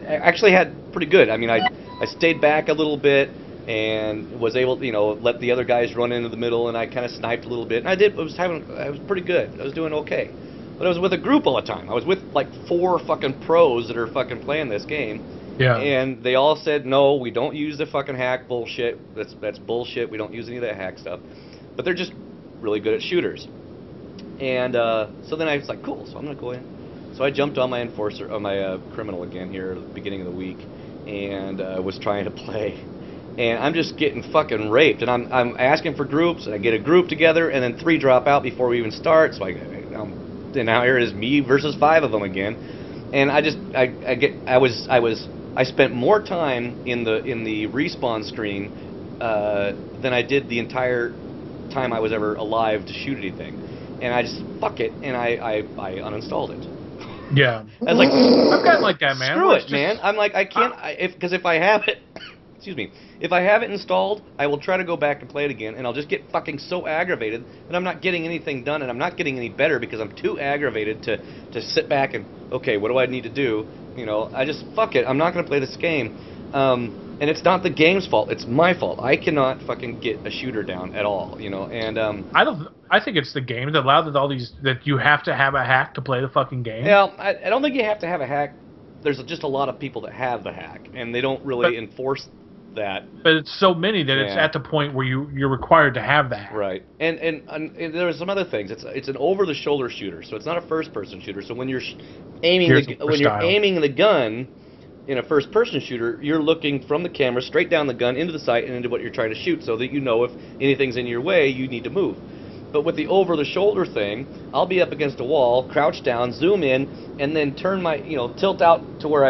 actually had pretty good. I mean, I stayed back a little bit and was able to, you know, let the other guys run into the middle, and I kind of sniped a little bit. And I was pretty good. I was doing okay. But I was with a group all the time. I was with like 4 fucking pros that are fucking playing this game. Yeah. And they all said, no, we don't use the fucking hack bullshit. That's bullshit. We don't use any of that hack stuff. But they're just really good at shooters. And so then I was like, cool. So I'm gonna go in. So I jumped on my enforcer, my criminal again here at the beginning of the week, and was trying to play. And I'm just getting fucking raped. And I'm asking for groups, and I get a group together, and then 3 drop out before we even start. So and now here it is, me versus 5 of them again. And I spent more time in the respawn screen than I did the entire time I was ever alive to shoot anything. And I just fuck it, and I uninstalled it. Yeah. I was like, I've gotten like that, man. Screw it, man. I'm like, I can't, because if I have it, excuse me, if I have it installed, I will try to go back and play it again, and I'll just get fucking so aggravated that I'm not getting anything done, and I'm not getting any better because I'm too aggravated to sit back and, okay, what do I need to do? You know, I just, fuck it, I'm not going to play this game. And it's not the game's fault, it's my fault. I cannot fucking get a shooter down at all, you know, and I think it's the game that allowed that you have to have a hack to play the fucking game. Yeah, I don't think you have to have a hack. There's just a lot of people that have the hack, and they don't really enforce that. But it's so many that it's at the point where you're required to have that. Right, and there are some other things. It's an over-the-shoulder shooter, so it's not a first-person shooter. So when you're aiming the gun in a first-person shooter, you're looking from the camera straight down the gun into the sight and into what you're trying to shoot, so that you know if anything's in your way, you need to move. But with the over-the-shoulder thing, I'll be up against a wall, crouch down, zoom in, and then turn my, tilt out to where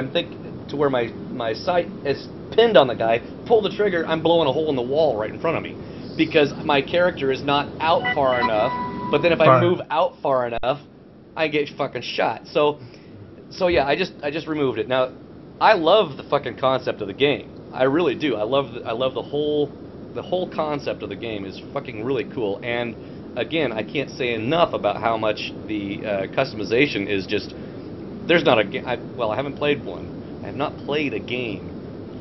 my sight is pinned on the guy, pull the trigger, I'm blowing a hole in the wall right in front of me. Because my character is not out far enough, but then if I move out far enough, I get fucking shot. So yeah, I just removed it. Now, I love the fucking concept of the game. I really do. I love the whole concept of the game is fucking really cool. And again, I can't say enough about how much the customization is just. There's not a game. I haven't played one. I have not played a game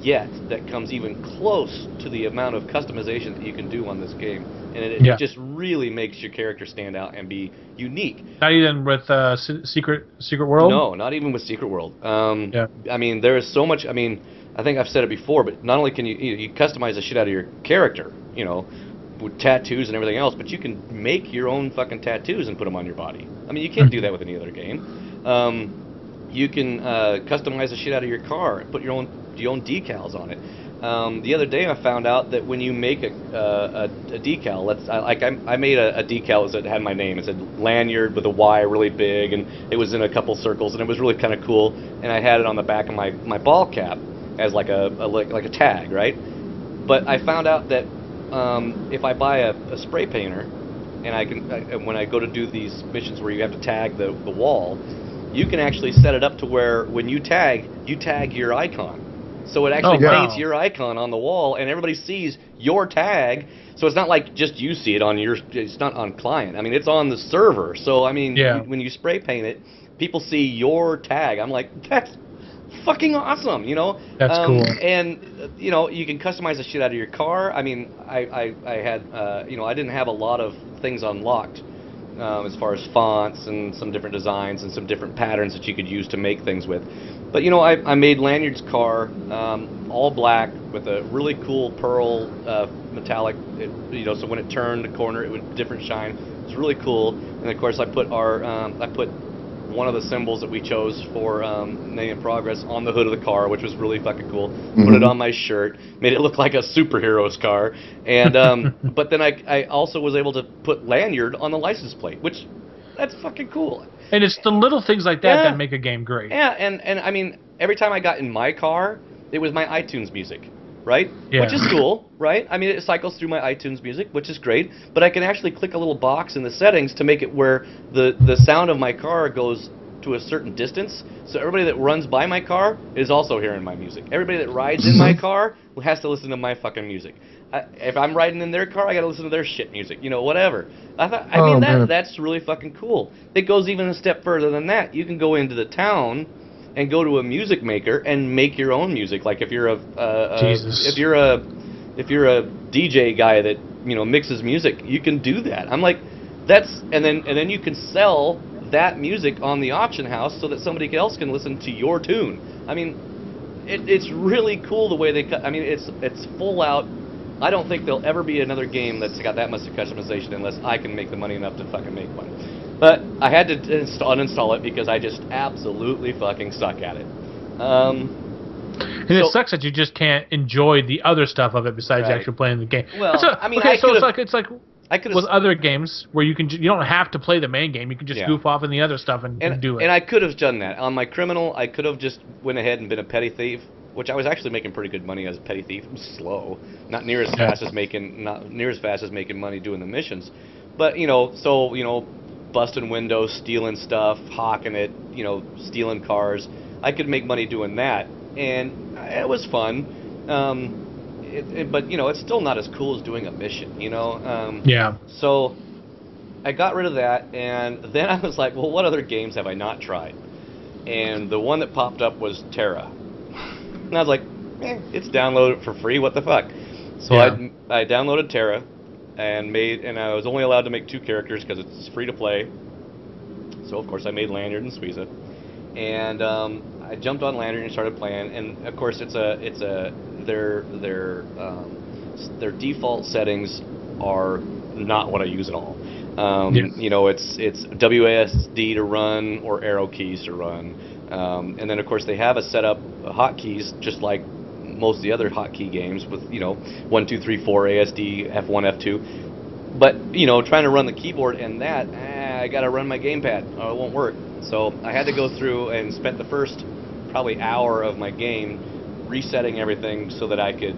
yet that comes even close to the amount of customization that you can do on this game, and it just really makes your character stand out and be unique. Not even with Secret World? No, not even with Secret World. I mean, there is so much. I mean, I think I've said it before, but not only can you customize the shit out of your character, with tattoos and everything else, but you can make your own fucking tattoos and put them on your body. I mean, you can't do that with any other game. You can customize the shit out of your car and put your own decals on it. The other day I found out that when you make a decal, I made a decal that had my name. It said Lanyard with a Y really big, and it was in a couple circles, and it was really kind of cool. And I had it on the back of my ball cap as like a tag, right? But I found out that if I buy a spray painter, and when I go to do these missions where you have to tag the wall, you can actually set it up to where when you tag your icon. So it actually paints your icon on the wall, and everybody sees your tag. So it's not like just you see it it's not on client. I mean, it's on the server. So I mean, when you spray paint it, people see your tag. I'm like, fucking awesome, you know. That's cool. And you know, you can customize the shit out of your car. I mean, I had you know, I didn't have a lot of things unlocked as far as fonts and some different designs and some different patterns that you could use to make things with. But you know, I made Lanyard's car all black with a really cool pearl metallic. You know, so when it turned the corner, it would different shine. It was really cool. And of course, I put one of the symbols that we chose for Name in Progress on the hood of the car, which was really fucking cool. Put it on my shirt, made it look like a superhero's car, and but then I also was able to put Lanyard on the license plate, which that's fucking cool. And it's the little things like that that make a game great. Yeah, and I mean, every time I got in my car, it was my iTunes music. Right? Yeah. Which is cool, right? I mean, it cycles through my iTunes music, which is great, but I can actually click a little box in the settings to make it where the sound of my car goes to a certain distance, so everybody that runs by my car is also hearing my music. Everybody that rides in my car has to listen to my fucking music. If I'm riding in their car, I gotta listen to their shit music, you know, whatever. I mean, that's really fucking cool. It goes even a step further than that. You can go into the town and go to a music maker and make your own music. Like if you're a DJ guy that, you know, mixes music, you can do that. I'm like, and then you can sell that music on the auction house so that somebody else can listen to your tune. I mean, it's really cool the way they cut. I mean, it's full out. I don't think there'll ever be another game that's got that much customization unless I can make the money enough to fucking make one. But I had to uninstall it because I just absolutely fucking suck at it. And it sucks that you just can't enjoy the other stuff of it besides actually playing the game. Well, I mean, it's like with other games where you don't have to play the main game. You can just goof off in the other stuff and do it. And I could have done that on my criminal. I could have just went ahead and been a petty thief, which I was actually making pretty good money as a petty thief. I'm slow, not near as fast as making money doing the missions. But you know, busting windows, stealing stuff, hawking it, you know, stealing cars. I could make money doing that, and it was fun. But you know, it's still not as cool as doing a mission, you know. Yeah. So I got rid of that, and then I was like, well, what other games have I not tried? And the one that popped up was Terra, and I was like, it's downloaded for free. What the fuck? So I downloaded Terra. And I was only allowed to make 2 characters because it's free to play. So of course I made Lanyard and Suiza, and I jumped on Lanyard and started playing. And of course their default settings are not what I use at all. You know, it's WASD to run or arrow keys to run, and then of course they have a setup hotkeys just like most of the other hotkey games with, you know, 1, 2, 3, 4, ASD, F1, F2. But, you know, trying to run the keyboard and that, I got to run my gamepad or it won't work. So I had to go through and spent the first probably hour of my game resetting everything so that I could,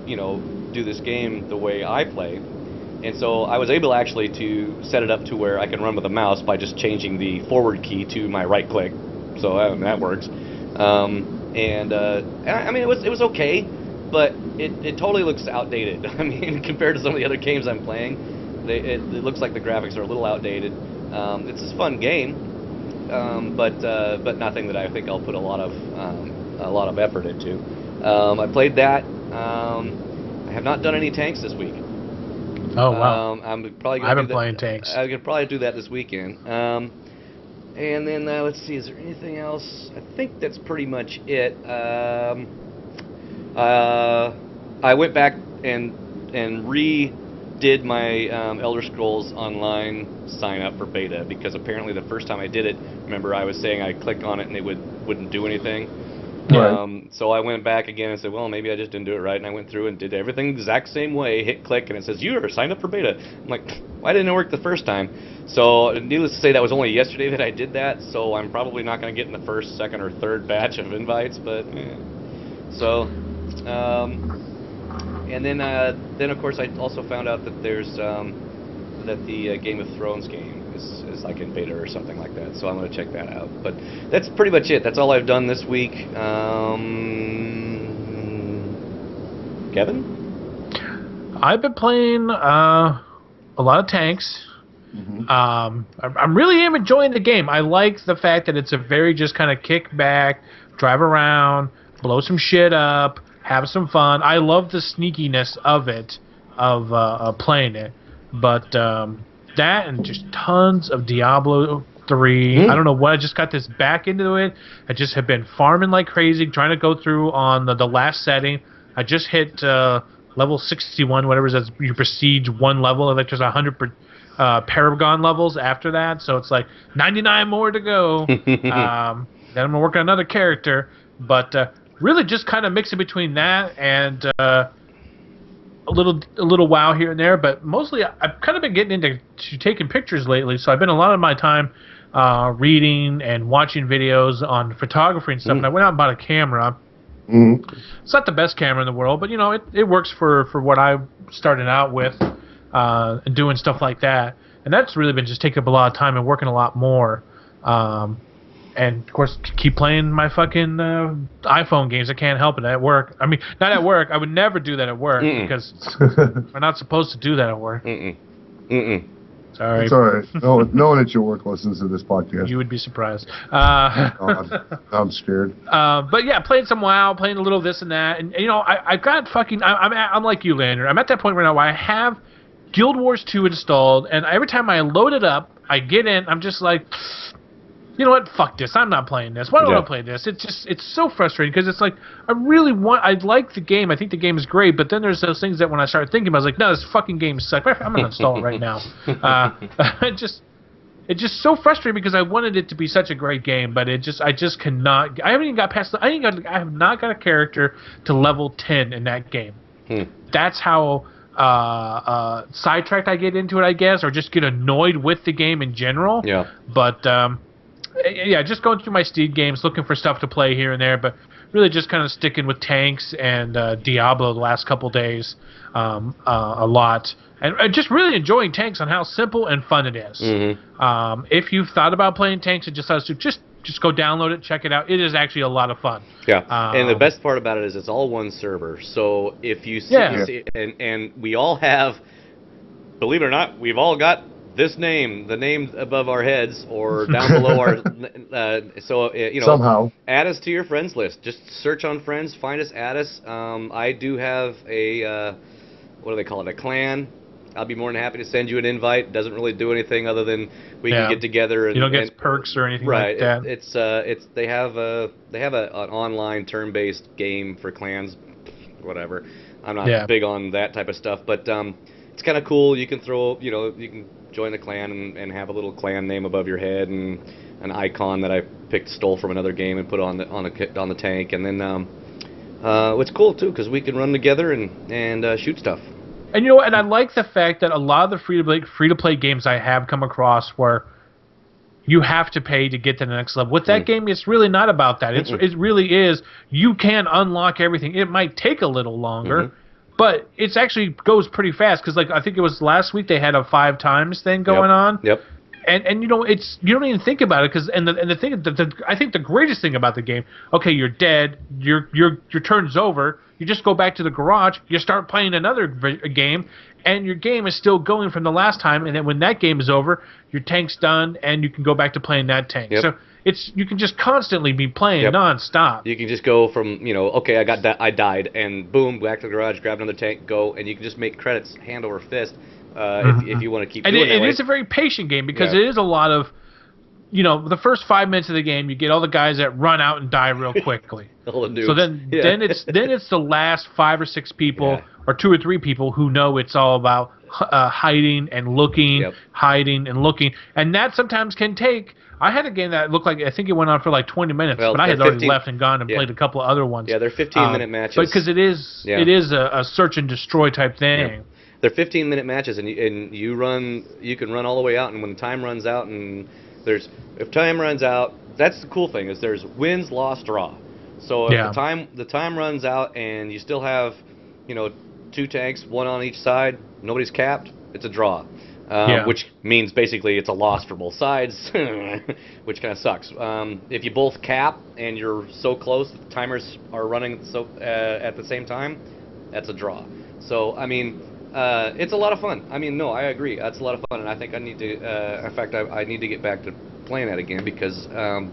you know, do this game the way I play. And so I was able actually to set it up to where I can run with a mouse by just changing the forward key to my right click. So that works. And I mean, it was okay, but it totally looks outdated. I mean, compared to some of the other games I'm playing, it looks like the graphics are a little outdated. It's a fun game, but nothing that I think I'll put a lot of effort into. I played that. I have not done any tanks this week. Oh wow! I'm probably I haven't been playing tanks. I could probably do that this weekend. And then let's see, is there anything else? I think that's pretty much it. I went back and redid my Elder Scrolls Online sign up for beta because apparently the first time I did it, remember I was saying I clicked on it and it wouldn't do anything. Right. So I went back again and said, well, maybe I just didn't do it right, and I went through and did everything the exact same way, hit click, and it says, you are signed up for beta. I'm like, why didn't it work the first time? So needless to say, that was only yesterday that I did that, so I'm probably not going to get in the first, second, or third batch of invites, but, So, and then of course, I also found out that there's, that the Game of Thrones game is like in beta or something like that, so I'm going to check that out. But that's pretty much it. That's all I've done this week. Kevin? I've been playing a lot of tanks. I'm really enjoying the game. I like the fact that it's a very just kind of kick back, drive around, blow some shit up, have some fun. I love the sneakiness of it, of playing it. But that and just tons of Diablo 3. I don't know what. I just got this back into it. I just have been farming like crazy, trying to go through on the last setting. I just hit level 61, whatever it is. You prestige one level, like there's 100 Paragon levels after that, so it's like 99 more to go. Then I'm gonna work on another character, but really just kind of mixing between that and a little WoW here and there. But mostly I've kind of been getting into taking pictures lately, so I've been a lot of my time reading and watching videos on photography and stuff. And I went out and bought a camera. It's not the best camera in the world, but you know it works for what I started out with. And doing stuff like that, and that's really been just taking up a lot of time and working a lot more, and of course keep playing my fucking iPhone games. I can't help it at work. I mean, not at work. I would never do that at work because we're not supposed to do that at work. Sorry. It's all right. No one at your work listens to this podcast. You would be surprised. I'm scared. But yeah, playing some WoW, playing a little this and that, and you know, I got fucking. I'm like you, Lanyard. I'm at that point right now where I have Guild Wars 2 installed, and every time I load it up, I get in, I'm just like, you know what, fuck this, I'm not playing this. Why don't I play this? It's so frustrating, because it's like, I like the game, I think the game is great, but then there's those things that when I started thinking about, I was like, no, this fucking game sucks, I'm going to install it right now. It's just so frustrating, because I wanted it to be such a great game, but I just cannot, I haven't even got past, I have not got a character to level 10 in that game. That's how sidetracked I get into it, I guess, or just get annoyed with the game in general. Yeah. But yeah, just going through my Steed games, looking for stuff to play here and there, but really just kind of sticking with tanks and Diablo the last couple days a lot, and just really enjoying tanks on how simple and fun it is. If you've thought about playing tanks and just just go download it, check it out. It is actually a lot of fun. Yeah, and the best part about it is it's all one server. So if you see, and we all have, believe it or not, we've all got this name, the name above our heads or down below our. You know, somehow add us to your friends list. Just search on friends, find us, add us. I do have a what do they call it? A clan. I'll be more than happy to send you an invite. Doesn't really do anything other than we can get together. And, you don't get perks or anything like that. They have an online turn-based game for clans, whatever. I'm not big on that type of stuff, but it's kind of cool. You can you can join the clan and have a little clan name above your head and an icon that I stole from another game and put on the tank, and then it's cool too because we can run together and shoot stuff. And you know, and I like the fact that a lot of the free to play games I have come across where you have to pay to get to the next level. With that game, it's really not about that. It really is. You can unlock everything. It might take a little longer, but it actually goes pretty fast. Because like I think it was last week they had a 5 times thing going on. And you know, you don't even think about it because the thing I think the greatest thing about the game, okay, you're dead, your turn's over, you just go back to the garage, you start playing another game, and your game is still going from the last time, and then when that game is over, your tank's done, and you can go back to playing that tank. So you can just constantly be playing nonstop. You can just go from okay, I died, and boom, back to the garage, grab another tank, go, and you can just make credits hand over fist. If you want to keep doing it. And it is a very patient game because it is a lot of, the first 5 minutes of the game, you get all the guys that run out and die real quickly. All the noobs. So then it's the last 5 or 6 people or 2 or 3 people who know it's all about hiding and looking, hiding and looking, and that sometimes can take. I had a game that looked like I think it went on for like 20 minutes, but I had already left and gone and played a couple of other ones. Yeah, they're 15-minute matches. But because it is a search and destroy type thing. Yeah. They're 15-minute matches, and you can run all the way out, and when the time runs out, and if time runs out, that's the cool thing is there's wins, loss, draw. So if the time runs out and you still have 2 tanks, 1 on each side, nobody's capped, it's a draw. Which means basically it's a loss for both sides, which kind of sucks. If you both cap and you're so close that the timers are running at the same time, that's a draw. So I mean, It's a lot of fun. I mean, no, I agree. That's a lot of fun, and I think I need to. In fact, I need to get back to playing that again because,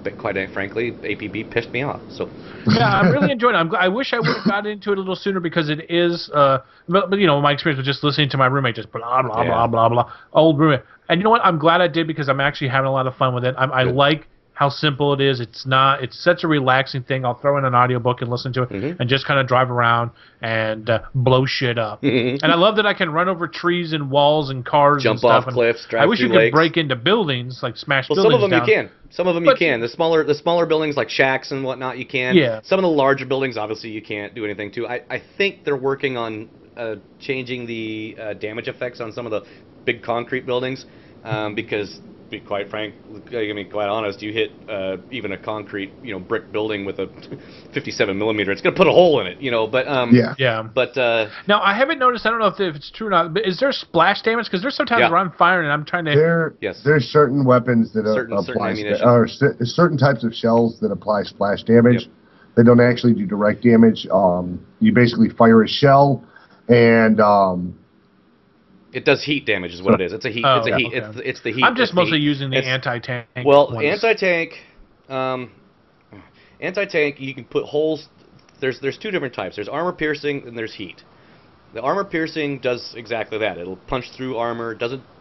but quite frankly, APB pissed me off. So. Yeah, I'm really enjoying it. I wish I would have got into it a little sooner because it is. But you know, my experience was just listening to my roommate just blah blah blah blah blah, old roommate. And you know what? I'm glad I did because I'm actually having a lot of fun with it. I like how simple it is. It's not. It's such a relaxing thing. I'll throw in an audiobook and listen to it, and just kind of drive around and blow shit up. And I love that I can run over trees and walls and cars, jump and stuff. off cliffs, drive I wish through you could lakes. break into buildings, like smash Well, buildings some of them down. you can. Some of them you can. The smaller buildings like shacks and whatnot, you can. Yeah. Some of the larger buildings, obviously, you can't do anything to. I think they're working on changing the damage effects on some of the big concrete buildings because, to be quite frank, I mean, quite honest, you hit even a concrete, brick building with a 57 millimeter, it's gonna put a hole in it, But yeah. But now I haven't noticed. I don't know if it's true or not. But is there splash damage? Because there's sometimes where I'm firing and I'm trying to. There's certain weapons that apply certain types of shells that apply splash damage. Yep. They don't actually do direct damage. You basically fire a shell, and it does heat damage, is what it is. It's a heat. Oh, it's a heat. okay. It's the heat. I'm just mostly heat. using the anti-tank. Well, ones. anti-tank, you can put holes. There's two different types. There's armor piercing and there's heat. The armor piercing does exactly that. It'll punch through armor.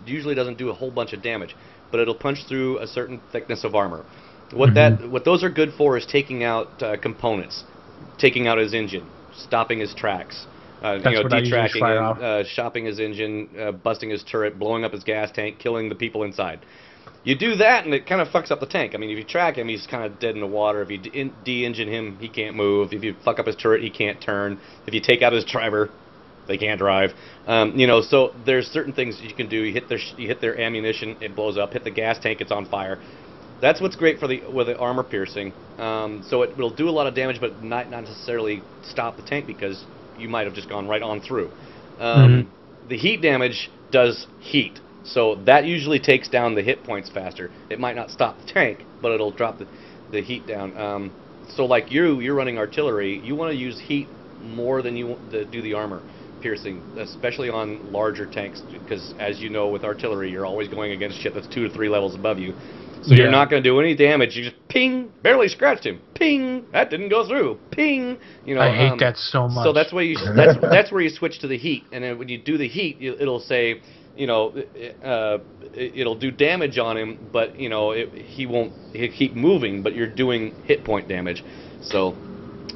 Usually doesn't do a whole bunch of damage, but it'll punch through a certain thickness of armor. What those are good for is taking out components, taking out his engine, stopping his tracks. Detracking him, shopping his engine, busting his turret, blowing up his gas tank, killing the people inside. You do that, and it kind of fucks up the tank. I mean, if you track him, he's kind of dead in the water. If you de-engine him, he can't move. If you fuck up his turret, he can't turn. If you take out his driver, they can't drive. So there's certain things you can do. You hit their ammunition, it blows up. Hit the gas tank, it's on fire. That's what's great with the armor piercing. So it will do a lot of damage, but not necessarily stop the tank because you might have just gone right on through. The heat damage does heat, so that usually takes down the hit points faster. It might not stop the tank, but it'll drop the heat down. So like you're running artillery, you want to use heat more than you do the armor piercing, especially on larger tanks, because as you know with artillery, you're always going against shit that's 2 to 3 levels above you. So you're not going to do any damage. You just ping, barely scratched him. Ping, that didn't go through. Ping, I hate that so much. So that's where that's where you switch to the heat, and then when you do the heat, it'll say, it'll do damage on him, but he'll keep moving, but you're doing hit point damage. So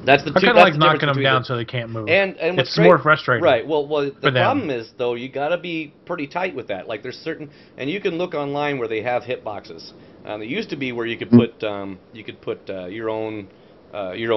that's the. I kind of like knocking them down so they can't move. And it's more frustrating. Right. Well, the problem is though you got to be pretty tight with that. Like there's certain, and you can look online where they have hit boxes. There used to be where you could put your own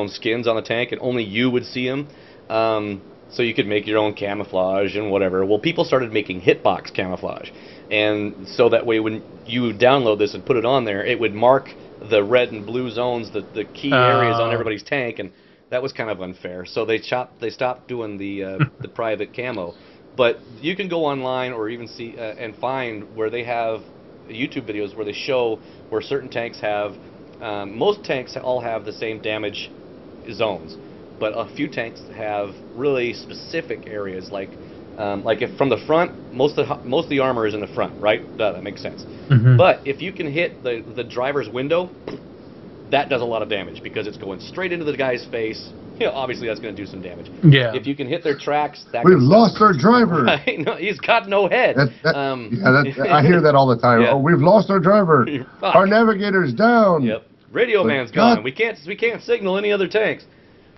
skins on the tank, and only you would see them. So you could make your own camouflage and whatever. Well, people started making hitbox camouflage, and so that way when you download this and put it on there, it would mark the red and blue zones, the key areas on everybody's tank, and that was kind of unfair. So they stopped doing the private camo. But you can go online or even see and find where they have YouTube videos where they show where certain tanks have. Most tanks all have the same damage zones, but a few tanks have really specific areas. Like if from the front, most of the armor is in the front, right? That makes sense. But if you can hit the driver's window, that does a lot of damage because it's going straight into the guy's face. Obviously that's going to do some damage. Yeah. If you can hit their tracks, we've lost our driver. Right? No, he's got no head. I hear that all the time. Yeah. Oh, we've lost our driver. Our navigator's down. Yep. Radio man's gone. We can't signal any other tanks.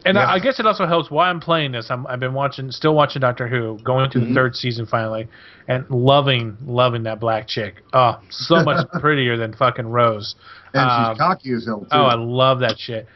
And I guess it also helps why I'm playing this. I've been still watching Doctor Who, going through the 3rd season finally, and loving that black chick. Oh, so much prettier than fucking Rose. And she's cocky as hell too. Oh, I love that shit.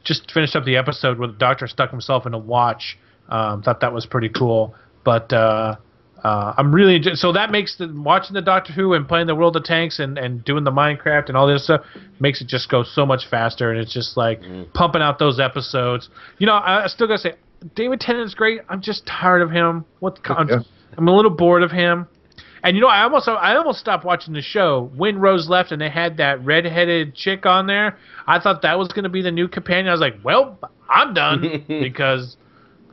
Just finished up the episode where the Doctor stuck himself in a watch. Thought that was pretty cool. But I'm really so that makes watching the Doctor Who and playing the World of Tanks and doing the Minecraft and all this stuff makes it just go so much faster, and it's just like pumping out those episodes. I still gotta say David Tennant's great. I'm just tired of him. I'm a little bored of him. And I almost stopped watching the show when Rose left and they had that redheaded chick on there. I thought that was going to be the new companion. I was like, well, I'm done because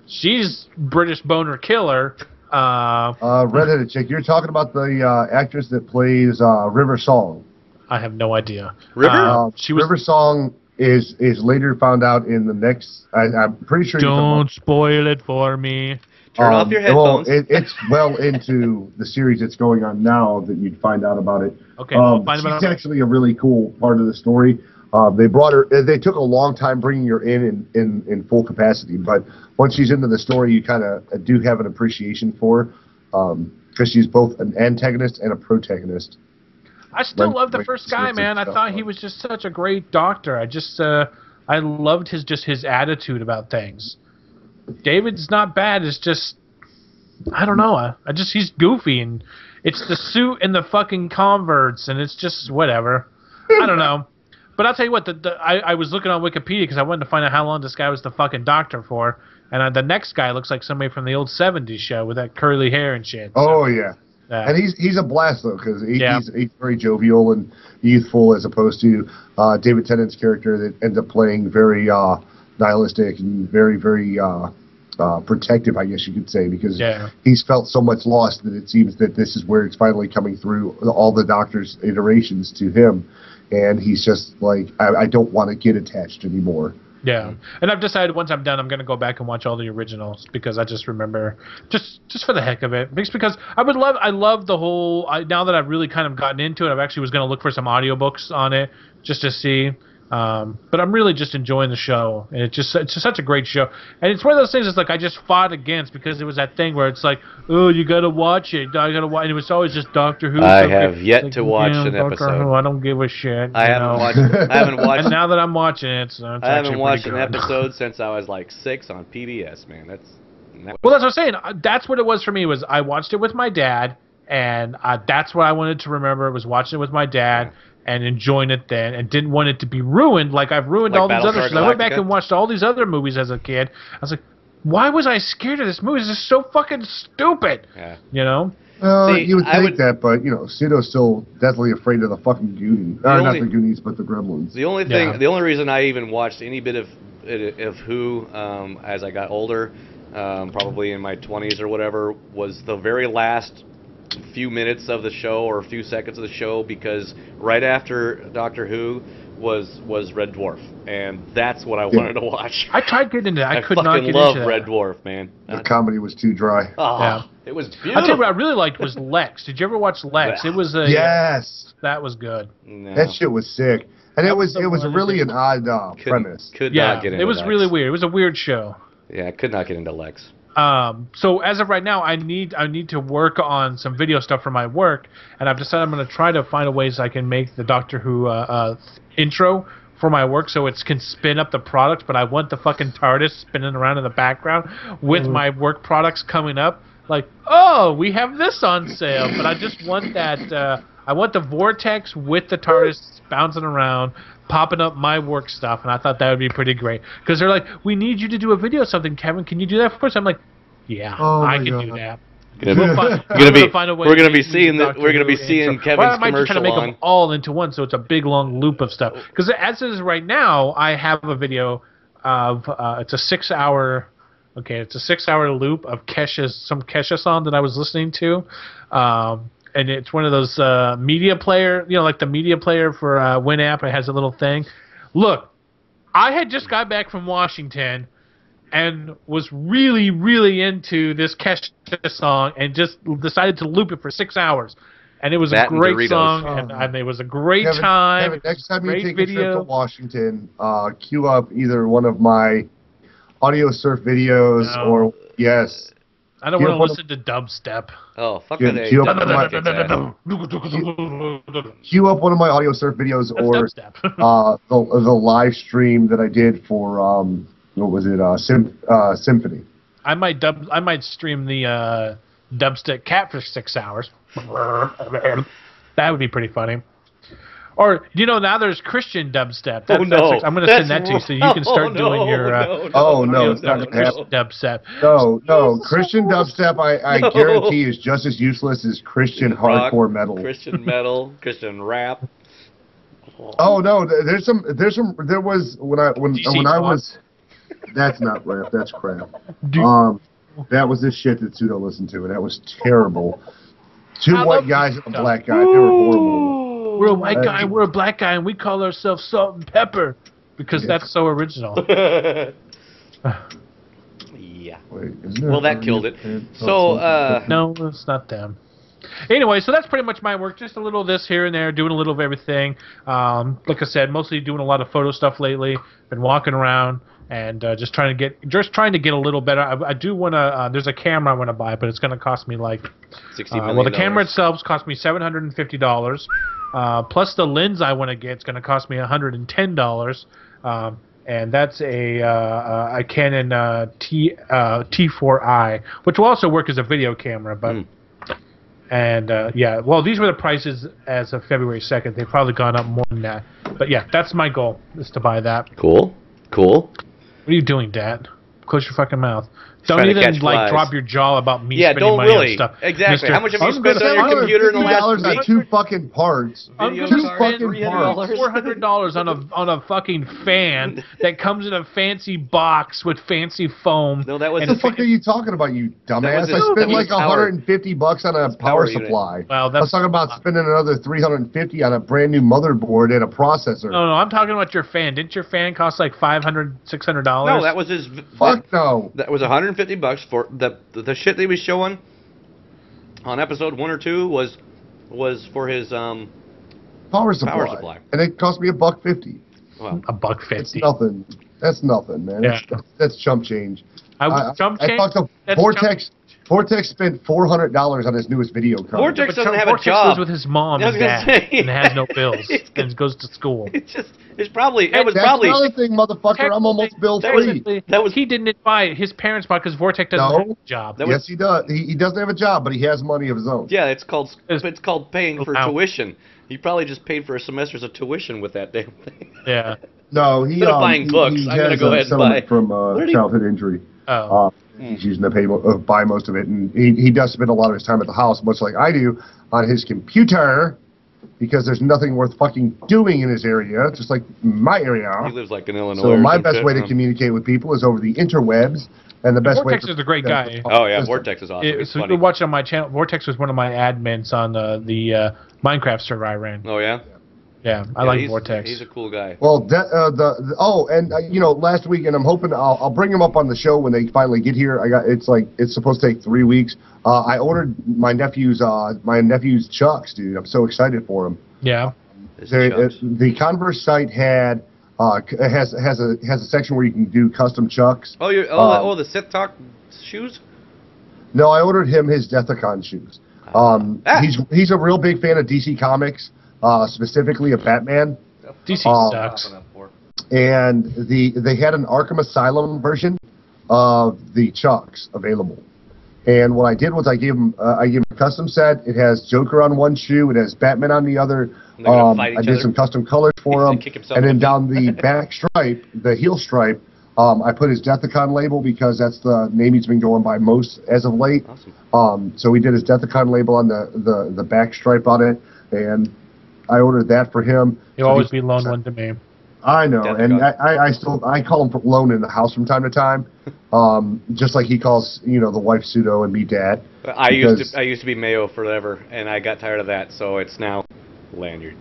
she's British boner killer. Redheaded chick. You're talking about the actress that plays River Song. I have no idea. River? She was. River Song is later found out in the next. I'm pretty sure. Don't spoil it for me. Turn off your headphones. Well, it's well into the series that's going on now that you'd find out about it. Okay, we'll find she's out. actually a really cool part of the story. They brought her. They took a long time bringing her in full capacity, but once she's into the story, you kind of do have an appreciation for her because she's both an antagonist and a protagonist. I still love the first guy, man. I thought he was just such a great doctor. I loved his attitude about things. David's not bad. It's just, I don't know. He's goofy, and it's the suit and the fucking Converts, and it's just whatever. I don't know. But I'll tell you what, I was looking on Wikipedia because I wanted to find out how long this guy was the fucking doctor for, and the next guy looks like somebody from the old 70s show with that curly hair and shit. Oh, yeah. And he's a blast, though, because he's very jovial and youthful as opposed to David Tennant's character that ends up playing very nihilistic and very, very protective, I guess you could say, because he's felt so much loss that it seems that this is where it's finally coming through all the Doctor's iterations to him. And he's just like, I don't want to get attached anymore. Yeah, and I've decided once I'm done, I'm going to go back and watch all the originals because I just remember, just for the heck of it. Because I love the whole, now that I've really kind of gotten into it, I actually was going to look for some audiobooks on it just to see. But I'm really just enjoying the show, and it's just such a great show. And it's one of those things that's like I just fought against because it was that thing where it's like, oh, you got to watch it. I got to watch, and it was always just Doctor Who. I have yet to watch an Doctor episode. Who, I don't give a shit. I haven't watched. And now that I'm watching it, I haven't watched an episode since I was like 6 on PBS. Man, well, that's what I'm saying. That's what it was for me. Was I watched it with my dad, and that's what I wanted to remember. Was watching it with my dad. And enjoying it then, and didn't want it to be ruined like I've ruined all these other shows. I went back and watched all these other movies as a kid. I was like, why was I scared of this movie? This is so fucking stupid. Yeah. You know? See, you would think that, but, you know, Cito's still deathly afraid of the fucking Goonies. Not the Goonies, but the Gremlins. The only reason I even watched any bit of Who as I got older, probably in my 20s or whatever, was the very last few minutes of the show or a few seconds of the show, because right after Doctor Who was Red Dwarf, and that's what I wanted to watch. I tried getting into that. I could not get into that. I fucking love Red Dwarf, man. The comedy was too dry. Oh, it was beautiful. I'll tell you what I really liked was Lex. Did you ever watch Lex? It was yes. That was good. No. That shit was sick. And it was really an odd premise. Could not get into it was Lex. really weird. It was a weird show. Yeah, I could not get into Lex. So as of right now, I need to work on some video stuff for my work, and I've decided I'm going to try to find a ways I can make the Doctor Who intro for my work so it can spin up the product, but I want the fucking TARDIS spinning around in the background with my work products coming up. Like, oh, we have this on sale, but I just want that. I want the vortex with the TARDIS bouncing around, popping up my work stuff, and I thought that would be pretty great. Because they're like, we need you to do a video of something, Kevin. Can you do that for us? I'm like, yeah, I can do that. We're gonna be seeing Kevin's I might just commercial kind of make on. them all into one, so it's a big long loop of stuff. Because as it is right now, I have a video of it's a 6-hour. Okay, it's a 6-hour loop of some Kesha song that I was listening to. And it's one of those media player, you know, like the media player for Winamp. It has a little thing. Look, I had just got back from Washington and was really, really into this Kesha song and just decided to loop it for 6 hours. And it was a great song, and it was a great time. Kevin, next time you take a trip to Washington, queue up either one of my audio surf videos or, yes. I don't want to listen to dubstep. Oh, fuck it. Queue up one of my audio surf videos or the live stream that I did for what was it? Symphony. I might stream the dubstep cat for 6 hours. That would be pretty funny. Or, you know, now there's Christian dubstep. I'm going to send that to you so you can start doing your... no, it's not going to happen. Dubstep. No. Christian dubstep, I guarantee, is just as useless as Christian hardcore metal. Christian metal, Christian rap. Oh, no, there was, when I was... That's not rap, that's crap. That was the shit that Pseudo listened to, and that was terrible. Two I white love guys this and a stuff. black guy. They were horrible. We're a white guy and we're a black guy, and we call ourselves Salt and Pepper because that's so original. Yeah. Wait, Well, that killed it. So, No, it's not them. Anyway, so that's pretty much my work. Just a little of this here and there, doing a little of everything. Like I said, mostly doing a lot of photo stuff lately. Been walking around and just trying to get a little better. I do want to. There's a camera I want to buy, but it's going to cost me like $60 million. well, the camera itself cost me $750. Plus the lens I want to get is going to cost me $110. And that's a Canon T4i, which will also work as a video camera, but. And yeah, well, these were the prices as of February 2nd. They've probably gone up more than that. But yeah, that's my goal, is to buy that. Cool. What are you doing, Dad? Close your fucking mouth. Don't Trying to even catch like flies. drop your jaw about me Yeah, spending don't money on really. stuff. Exactly. Mr. How much have you I'm spent gonna on your computer in the last $750 on week? 2 fucking parts. I'm Video gonna card, spend $300. $400 on a fucking fan that comes in a fancy box with fancy foam. No, that was and What the fuck are you talking about, you dumbass? That I was spent his like power. $150 on a His power power unit. supply. Well, I was talking about spending another $350 on a brand new motherboard and a processor. No, I'm talking about your fan. Didn't your fan cost like $500, $600? No, that was his. Fuck no. That was $150 for the shit that he was showing on episode 1 or 2 was for his Power supply. And it cost me $1.50. Well, $1.50. It's nothing. That's nothing, man. Yeah. That's chump change. I I talked to Vortex. Vortex spent $400 on his newest video card. Vortex doesn't have a Vortex job. lives with his mom I was and gonna dad say. and has no bills and goes to school. It's probably it was That's probably another thing, motherfucker. I'm almost bill free. He didn't buy it. His parents bought because Vortex doesn't have a job. Yes, he does. He doesn't have a job, but he has money of his own. yeah. It's called paying for Ow. tuition. He probably just paid for a semester's of tuition with that damn thing. Yeah. No, he Instead of buying books, he I'm gonna has go a ahead and settlement buy- from Where did he- childhood injury. Oh. He's using to buy most of it, and he does spend a lot of his time at the house, much like I do, on his computer, because there's nothing worth fucking doing in his area, just like my area. He lives like in Illinois. So or my some best shit, way to huh? communicate with people is over the interwebs, and the best Vortex way. is a great guy. Oh yeah, Vortex is awesome. It's So you funny. can watch on my channel. Vortex was one of my admins on the Minecraft server I ran. Oh yeah. Yeah, I Yeah, like he's- Vortex. He's a cool guy. Well, last week, and I'm hoping I'll bring him up on the show when they finally get here. It's supposed to take 3 weeks. I ordered my nephew's chucks, dude. I'm so excited for him. Yeah. The Converse site has a section where you can do custom chucks. Oh, the Sith Talk shoes. No, I ordered him his Dattokar shoes. He's a real big fan of DC Comics, specifically of Batman. DC sucks. And they had an Arkham Asylum version of the chucks available. And what I did was I gave him a custom set. It has Joker on one shoe. It has Batman on the other. And they're gonna fight I each did other? some custom colors for He's gonna him. kick himself And then in the down the back stripe, the heel stripe, I put his Dattokar label because that's the name he's been going by most as of late. Awesome. So we did his Dattokar label on the back stripe on it, and I ordered that for him. You'll always be lone one to me. I know, and Dattokar. I call him Lone in the house from time to time, just like he calls the wife Pseudo and me Dad. I used to be Mayo forever, and I got tired of that, so it's now Lanyard.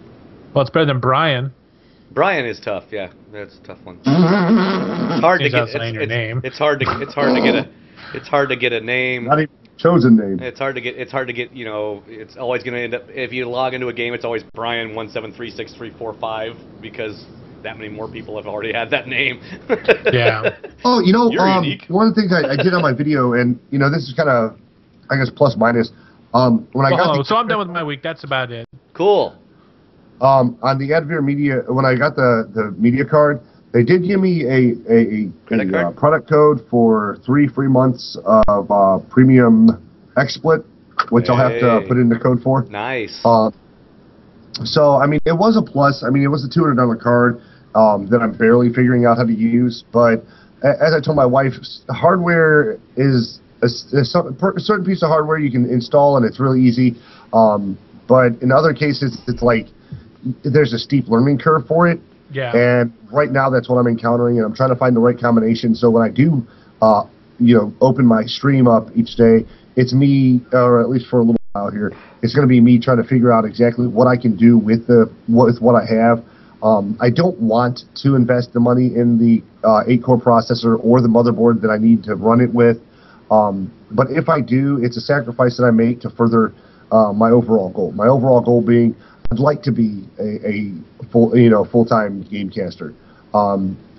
Well, it's better than Brian. Brian is tough, yeah. That's a tough one. It's hard to Seems I get was saying your name. It's hard to get a name. Not even chosen name. It's hard to get. It's always going to end up. If you log into a game, it's always Brian1736345 because that many more people have already had that name. Yeah. Oh, You're unique. one of the things I did on my video, and this is kind of, I guess, plus minus. When I got So I'm done with my week. That's about it. Cool. on the Advere Media, when I got the media card, they did give me a Credit card? product code for 3 free months of premium XSplit, which I'll have to Hey. put in the code for. Nice. So, I mean, it was a plus. I mean, it was a $200 card that I'm barely figuring out how to use. But as I told my wife, hardware is a certain piece of hardware you can install, and it's really easy. But in other cases, it's like there's a steep learning curve for it. Yeah. And right now, that's what I'm encountering, and I'm trying to find the right combination. So when I do, open my stream up each day, it's me, or at least for a little while here, it's going to be me trying to figure out exactly what I can do with what I have. I don't want to invest the money in the 8-core processor or the motherboard that I need to run it with. But if I do, it's a sacrifice that I make to further my overall goal. My overall goal being, I'd like to be a full-time gamecaster.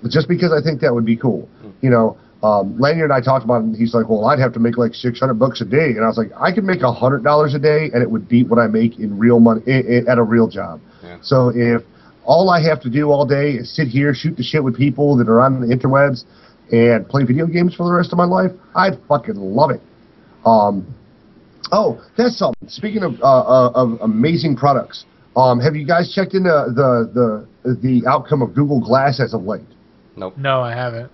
Just because I think that would be cool. Lanyard and I talked about it, and he's like, well, I'd have to make like $600 a day. And I was like, I could make $100 a day, and it would beat what I make in real money at a real job. Yeah. So if all I have to do all day is sit here, shoot the shit with people that are on the interwebs, and play video games for the rest of my life, I'd fucking love it. Oh, that's something. Speaking of amazing products, have you guys checked into the outcome of Google Glass as of late? Nope. No, I haven't.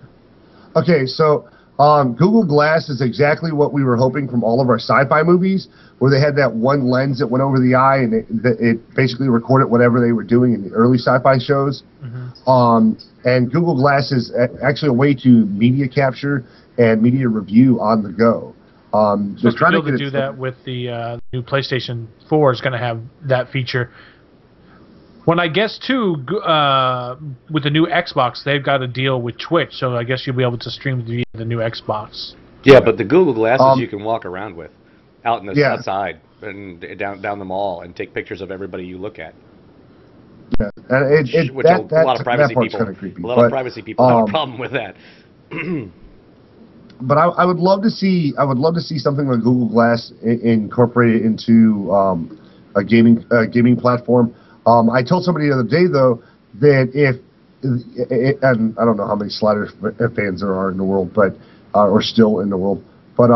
Okay, so Google Glass is exactly what we were hoping from all of our sci-fi movies, where they had that one lens that went over the eye, and it basically recorded whatever they were doing in the early sci-fi shows. Mm-hmm. And Google Glass is actually a way to media capture and media review on the go. So trying to do that with the new PlayStation 4 is going to have that feature. When I guess too, with the new Xbox, they've got a deal with Twitch, so I guess you'll be able to stream via the new Xbox. Yeah, but the Google Glasses you can walk around with, out in the outside and down the mall, and take pictures of everybody you look at. Yeah, and which a lot of privacy people, of privacy people have a problem with that. But I would love to see something like Google Glass incorporated into a gaming platform. I told somebody the other day though that and I don't know how many Sliders fans there are in the world, but or still in the world, but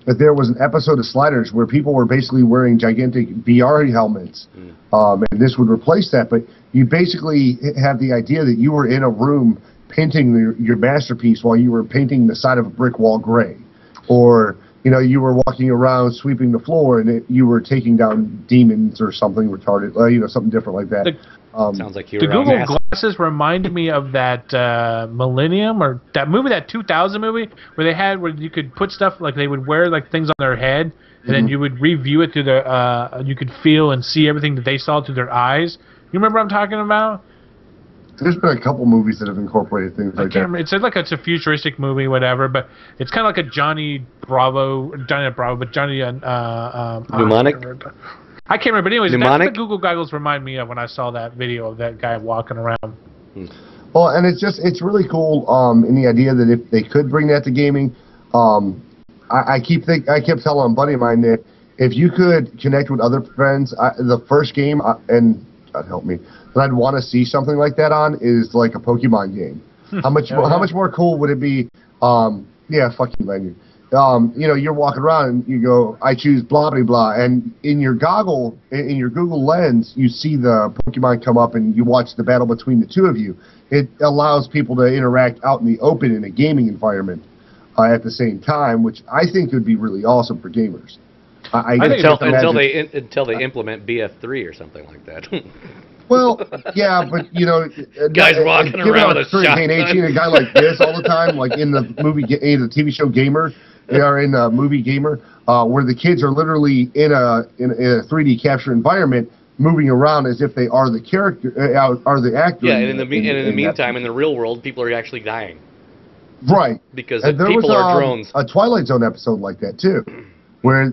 if there was an episode of Sliders where people were basically wearing gigantic VR helmets, and this would replace that, but you basically have the idea that you were in a room painting your masterpiece while you were painting the side of a brick wall gray, or you were walking around sweeping the floor and you were taking down demons or something retarded, something different like that. Sounds like you were the Google Glasses reminded me of that Millennium, or that movie, that 2000 movie where they had where you could put stuff, like they would wear like things on their head, and then you would review it through their you could feel and see everything that they saw through their eyes. You remember what I'm talking about? There's been a couple movies that have incorporated things like that. It's like it's a futuristic movie, whatever, but it's kind of like a Johnny Mnemonic? I can't remember, but anyways, that's what the Google goggles remind me of when I saw that video of that guy walking around. Well, and it's really cool in the idea that if they could bring that to gaming, I kept telling a buddy of mine that if you could connect with other friends, the first game, and God help me, that I'd want to see something like that on is like a Pokemon game. How much more cool would it be? Yeah, fuck you, Lanyard. You're walking around and you go, I choose blah blah blah, and in your Google Lens, you see the Pokemon come up and you watch the battle between the two of you. It allows people to interact out in the open in a gaming environment at the same time, which I think would be really awesome for gamers. Until they implement BF3 or something like that. Well, yeah, but guys walking around with a shotgun. A guy like this all the time, like in the movie, in the TV show Gamer, they are in a movie Gamer, where the kids are literally in a 3D capture environment, moving around as if they are the character, are the actor. Yeah, and in the meantime, in the real world, people are actually dying. Right. Because people are drones. A Twilight Zone episode like that too, where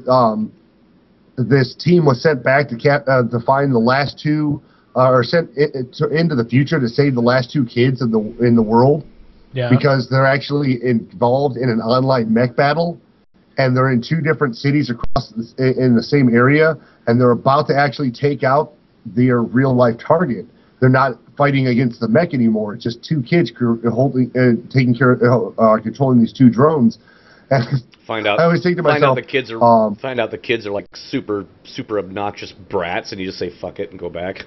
this team was sent back to find the last two. Or sent into the future to save the last two kids in the world, because they're actually involved in an online mech battle, and they're in two different cities in the same area, and they're about to actually take out their real life target. They're not fighting against the mech anymore. It's just two kids controlling these two drones. Find out the kids are like super obnoxious brats, and you just say fuck it and go back.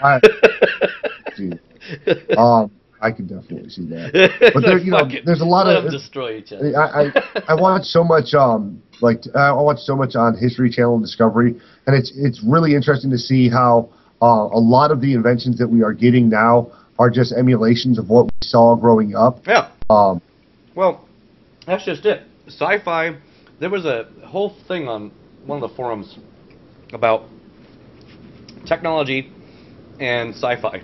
I can definitely see that. But there's a lot of destroy each other. I watch so much I watch so much on History Channel and Discovery, and it's really interesting to see how a lot of the inventions that we are getting now are just emulations of what we saw growing up. Yeah. Well, That's just it. Sci-fi. There was a whole thing on one of the forums about technology and sci-fi,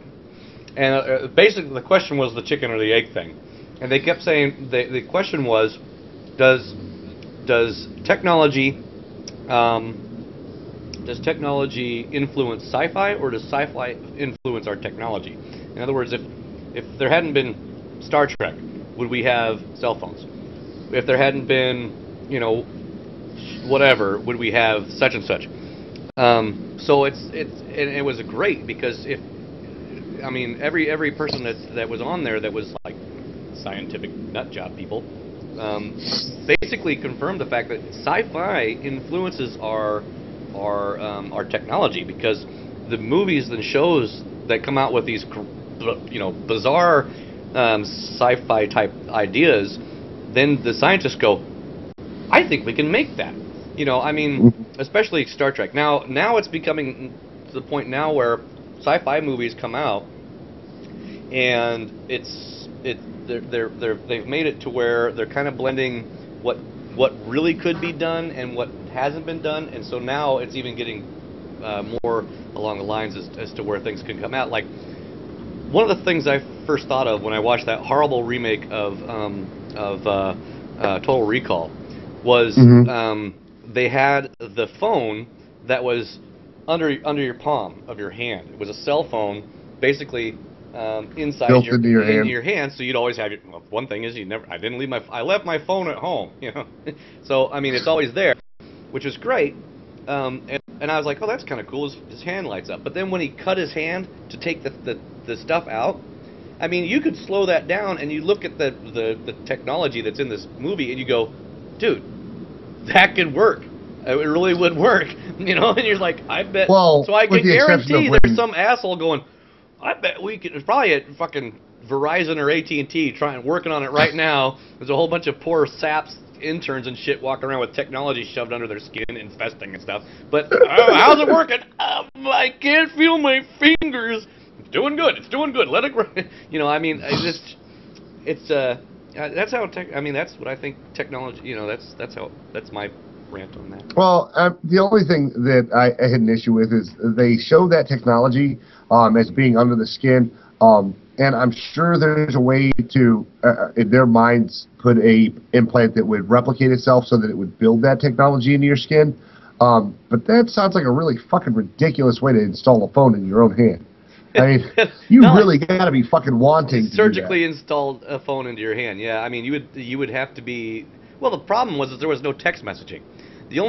and basically the question was the chicken or the egg thing, and they kept saying the question was, does technology influence sci-fi, or does sci-fi influence our technology? In other words, if there hadn't been Star Trek, would we have cell phones? If there hadn't been, whatever, would we have such and such? So it was great because every person that was on there that was like scientific nut job people, basically confirmed the fact that sci-fi influences our technology, because the movies and shows that come out with these bizarre sci-fi type ideas, then the scientists go, I think we can make that. Especially Star Trek. Now it's becoming to the point now where sci-fi movies come out, and they've made it to where they're kind of blending what really could be done and what hasn't been done, and so now it's even getting more along the lines as to where things can come out. Like, one of the things I first thought of when I watched that horrible remake of Total Recall was they had the phone that was under your palm of your hand. It was a cell phone, basically inside your hand. So you'd always have your. Well, one thing is I left my phone at home. So it's always there, which is great. And I was like, oh, that's kind of cool. His hand lights up. But then when he cut his hand to take the stuff out, you could slow that down and you look at the technology that's in this movie and you go, dude, that could work. It really would work. And you're like, I bet. Well, so I can guarantee there's some asshole going, I bet we could. It's probably at fucking Verizon or AT&T working on it right now. There's a whole bunch of poor saps, interns and shit walking around with technology shoved under their skin, infesting and stuff. But how's it working? I can't feel my fingers. It's doing good. It's doing good. Let it grow. That's how that's what I think technology. That's my rant on that. Well, the only thing that I had an issue with is they show that technology as being under the skin, and I'm sure there's a way to, in their minds, put a implant that would replicate itself so that it would build that technology into your skin. But that sounds like a really fucking ridiculous way to install a phone in your own hand. You really got to be fucking wanting to surgically install a phone into your hand. Yeah, you would have to be. Well, the problem was that there was no text messaging. You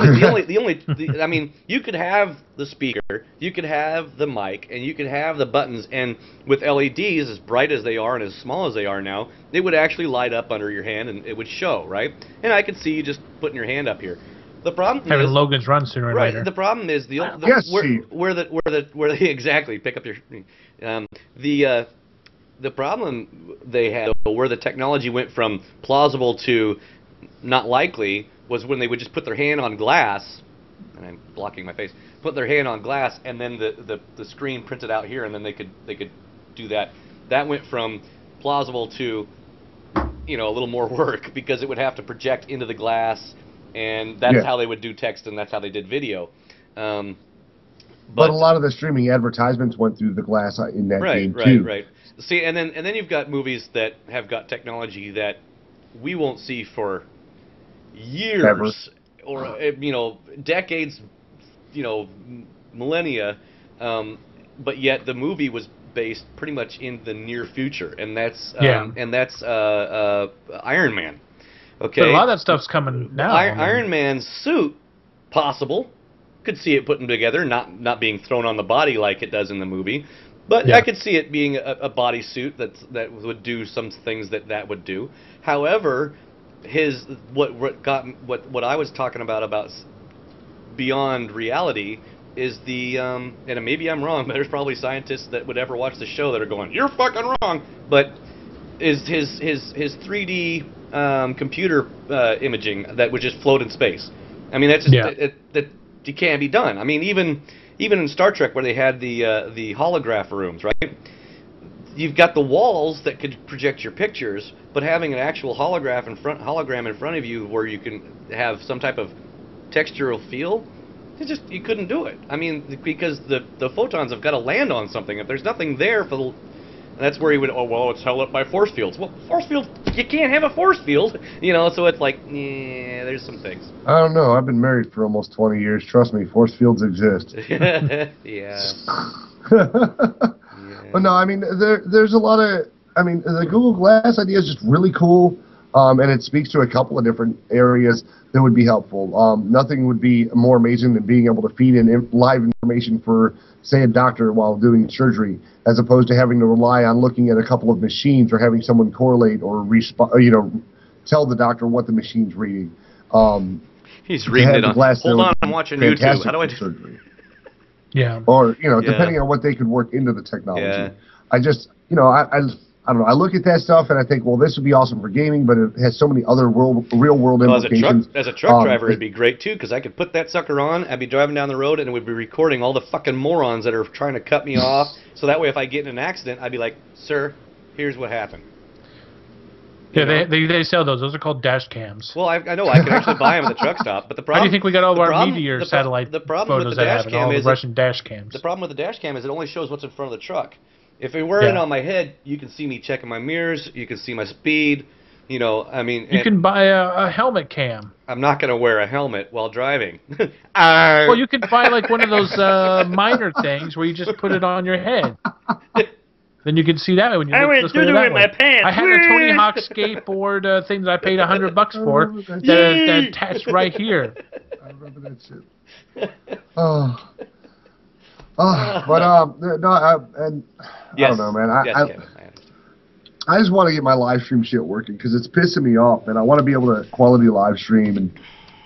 could have the speaker, you could have the mic, and you could have the buttons, and with LEDs, as bright as they are and as small as they are now, they would actually light up under your hand and it would show, right? And I could see you just putting your hand up here. The problem having is Logan's Run sooner or later. The problem is exactly pick up your the problem they had where the technology went from plausible to not likely was when they would just put their hand on glass, and I'm blocking my face, put their hand on glass, and then the screen printed out here, and then they could do that. That went from plausible to a little more work, because it would have to project into the glass, and that's how they would do text, and that's how they did video. But a lot of the streaming advertisements went through the glass in that game too. Right. See, and then you've got movies that have got technology that we won't see for years. Ever. Or decades, millennia, but yet the movie was based pretty much in the near future, and that's Iron Man. Okay, but a lot of that stuff's coming now. Iron Man's suit, possible, could see it putting together, not being thrown on the body like it does in the movie, but I could see it being a body suit that would do some things that would do. However, what I was talking about beyond reality is and maybe I'm wrong, but there's probably scientists that would ever watch the show that are going, you're fucking wrong, but is his 3D computer imaging that would just float in space. That's just that can't be done. Even in Star Trek, where they had the holograph rooms, right? you've got the walls that could project your pictures, but having an actual hologram in front of you where you can have some type of textural feel, you couldn't do it. I mean, because the photons have got to land on something. If there's nothing there for the, that's where he would, oh well, it's held up by force fields. Well, force fields, you can't have a force field, you know. So it's like, yeah, there's some things. I don't know. I've been married for almost 20 years. Trust me, force fields exist. Yeah. But no, I mean, there's a lot of, I mean, the Google Glass idea is just really cool, and it speaks to a couple of different areas that would be helpful. Nothing would be more amazing than being able to feed in live information for, say, a doctor while doing surgery, as opposed to having to rely on looking at a couple of machines or having someone correlate or tell the doctor what the machine's reading. He's reading it on. Hold on, I'm watching YouTube. How do I do surgery? Yeah. Or, depending on what they could work into the technology. Yeah. I just, I don't know. I look at that stuff and I think, well, this would be awesome for gaming, but it has so many other real-world implications. As a truck driver, it'd be great, too, because I could put that sucker on, I'd be driving down the road, and it would be recording all the fucking morons that are trying to cut me off, so that way if I get in an accident, I'd be like, sir, here's what happened. Yeah, they sell those. Those are called dash cams. Well, I know. I can actually buy them at the truck stop. But the problem. How do you think we got all of our Meteor satellite with photos the dash cam all the is Russian dash cams? The problem with the dash cam is it only shows what's in front of the truck. If it were in on my head, you can see me checking my mirrors. You can see my speed. I mean. You can buy a helmet cam. I'm not going to wear a helmet while driving. Well, you can buy like one of those minor things where you just put it on your head. Then you can see that when you look this way or that way. I had a Tony Hawk skateboard thing that I paid $100 for that attached right here. I remember that shit. I don't know, man. I just want to get my live stream shit working because it's pissing me off, and I want to be able to quality live stream, and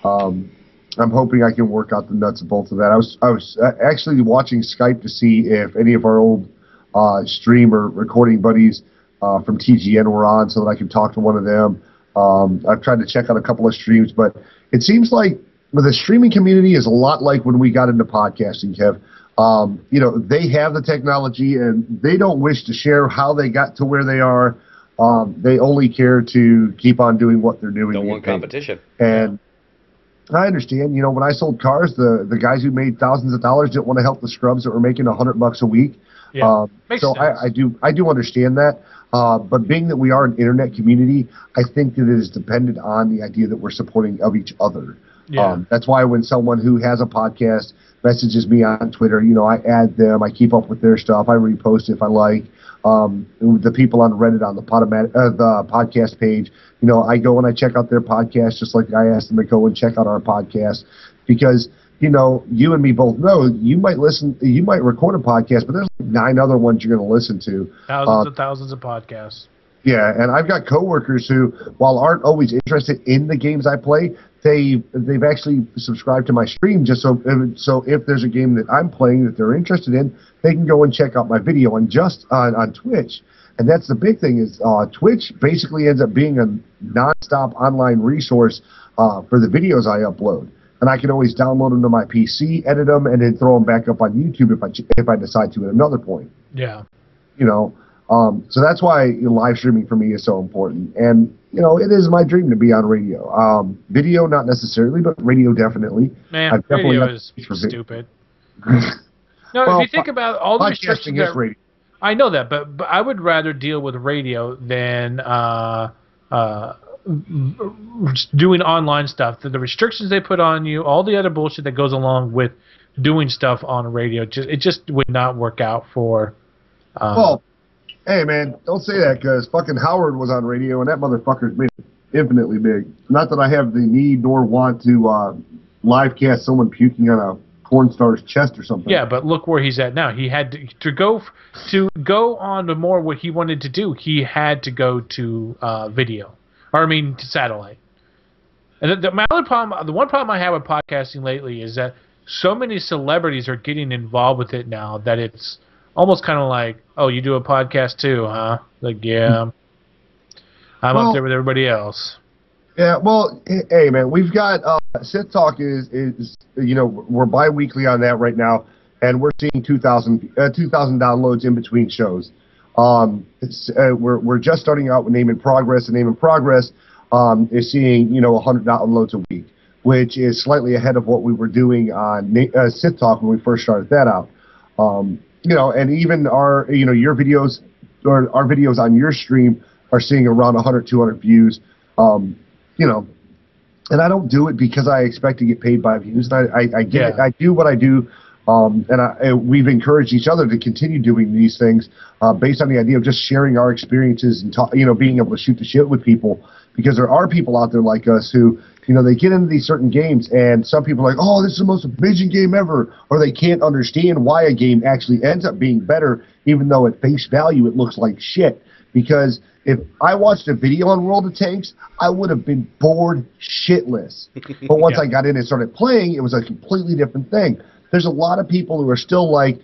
I'm hoping I can work out the nuts and bolts of that. I was actually watching Skype to see if any of our old stream or recording buddies from TGN were on so that I could talk to one of them. I've tried to check out a couple of streams, but it seems like the streaming community is a lot like when we got into podcasting, Kev. They have the technology and they don't wish to share how they got to where they are. They only care to keep on doing what they're doing. Don't want competition. And I understand, when I sold cars, the guys who made thousands of dollars didn't want to help the scrubs that were making $100 a week. Yeah, so I do understand that. But being that we are an internet community, I think that it is dependent on the idea that we're supporting of each other. Yeah. That's why when someone who has a podcast messages me on Twitter, I add them, I keep up with their stuff, I repost if I like. The people on Reddit on the podcast page, I go and I check out their podcast just like I asked them to go and check out our podcast because you and me both know you might record a podcast, but there's like 9 other ones you're going to listen to. Thousands of podcasts. Yeah, and I've got coworkers who, while aren't always interested in the games I play, they've actually subscribed to my stream just so if there's a game that I'm playing that they're interested in, they can go and check out my video on Twitch. And that's the big thing is Twitch basically ends up being a nonstop online resource for the videos I upload. And I can always download them to my PC, edit them, and then throw them back up on YouTube if I decide to at another point. Yeah. So that's why live streaming for me is so important. And, it is my dream to be on radio. Video, not necessarily, but radio definitely. Man, radio is stupid. No, if you think about all the restrictions that, radio. I know that, but I would rather deal with radio than doing online stuff. The restrictions they put on you, all the other bullshit that goes along with doing stuff on radio, it just would not work out for. Well, hey man, don't say that because fucking Howard was on radio and that motherfucker's made it infinitely big. Not that I have the need nor want to live cast someone puking on a porn star's chest or something. Yeah, but look where he's at now. He had to go on to more what he wanted to do. He had to go to video. To satellite. And the one problem I have with podcasting lately is that so many celebrities are getting involved with it now that it's almost kind of like, oh, you do a podcast too, huh? Like, yeah, I'm up there with everybody else. Yeah, well, hey, man, we've got Sith Talk is we're bi-weekly on that right now, and we're seeing 2,000 downloads in between shows. We're just starting out with Name in Progress, and Name in Progress is seeing 100 downloads a week, which is slightly ahead of what we were doing on Sith Talk when we first started that out. And even our your videos or our videos on your stream are seeing around 100, 200 views. And I don't do it because I expect to get paid by views. And I get it. I do what I do. We've encouraged each other to continue doing these things based on the idea of just sharing our experiences and being able to shoot the shit with people, because there are people out there like us who they get into these certain games and some people are like, oh, this is the most amazing game ever, or they can't understand why a game actually ends up being better even though at face value it looks like shit. Because if I watched a video on World of Tanks, I would have been bored shitless. But once I got in and started playing, it was a completely different thing. There's a lot of people who are still like,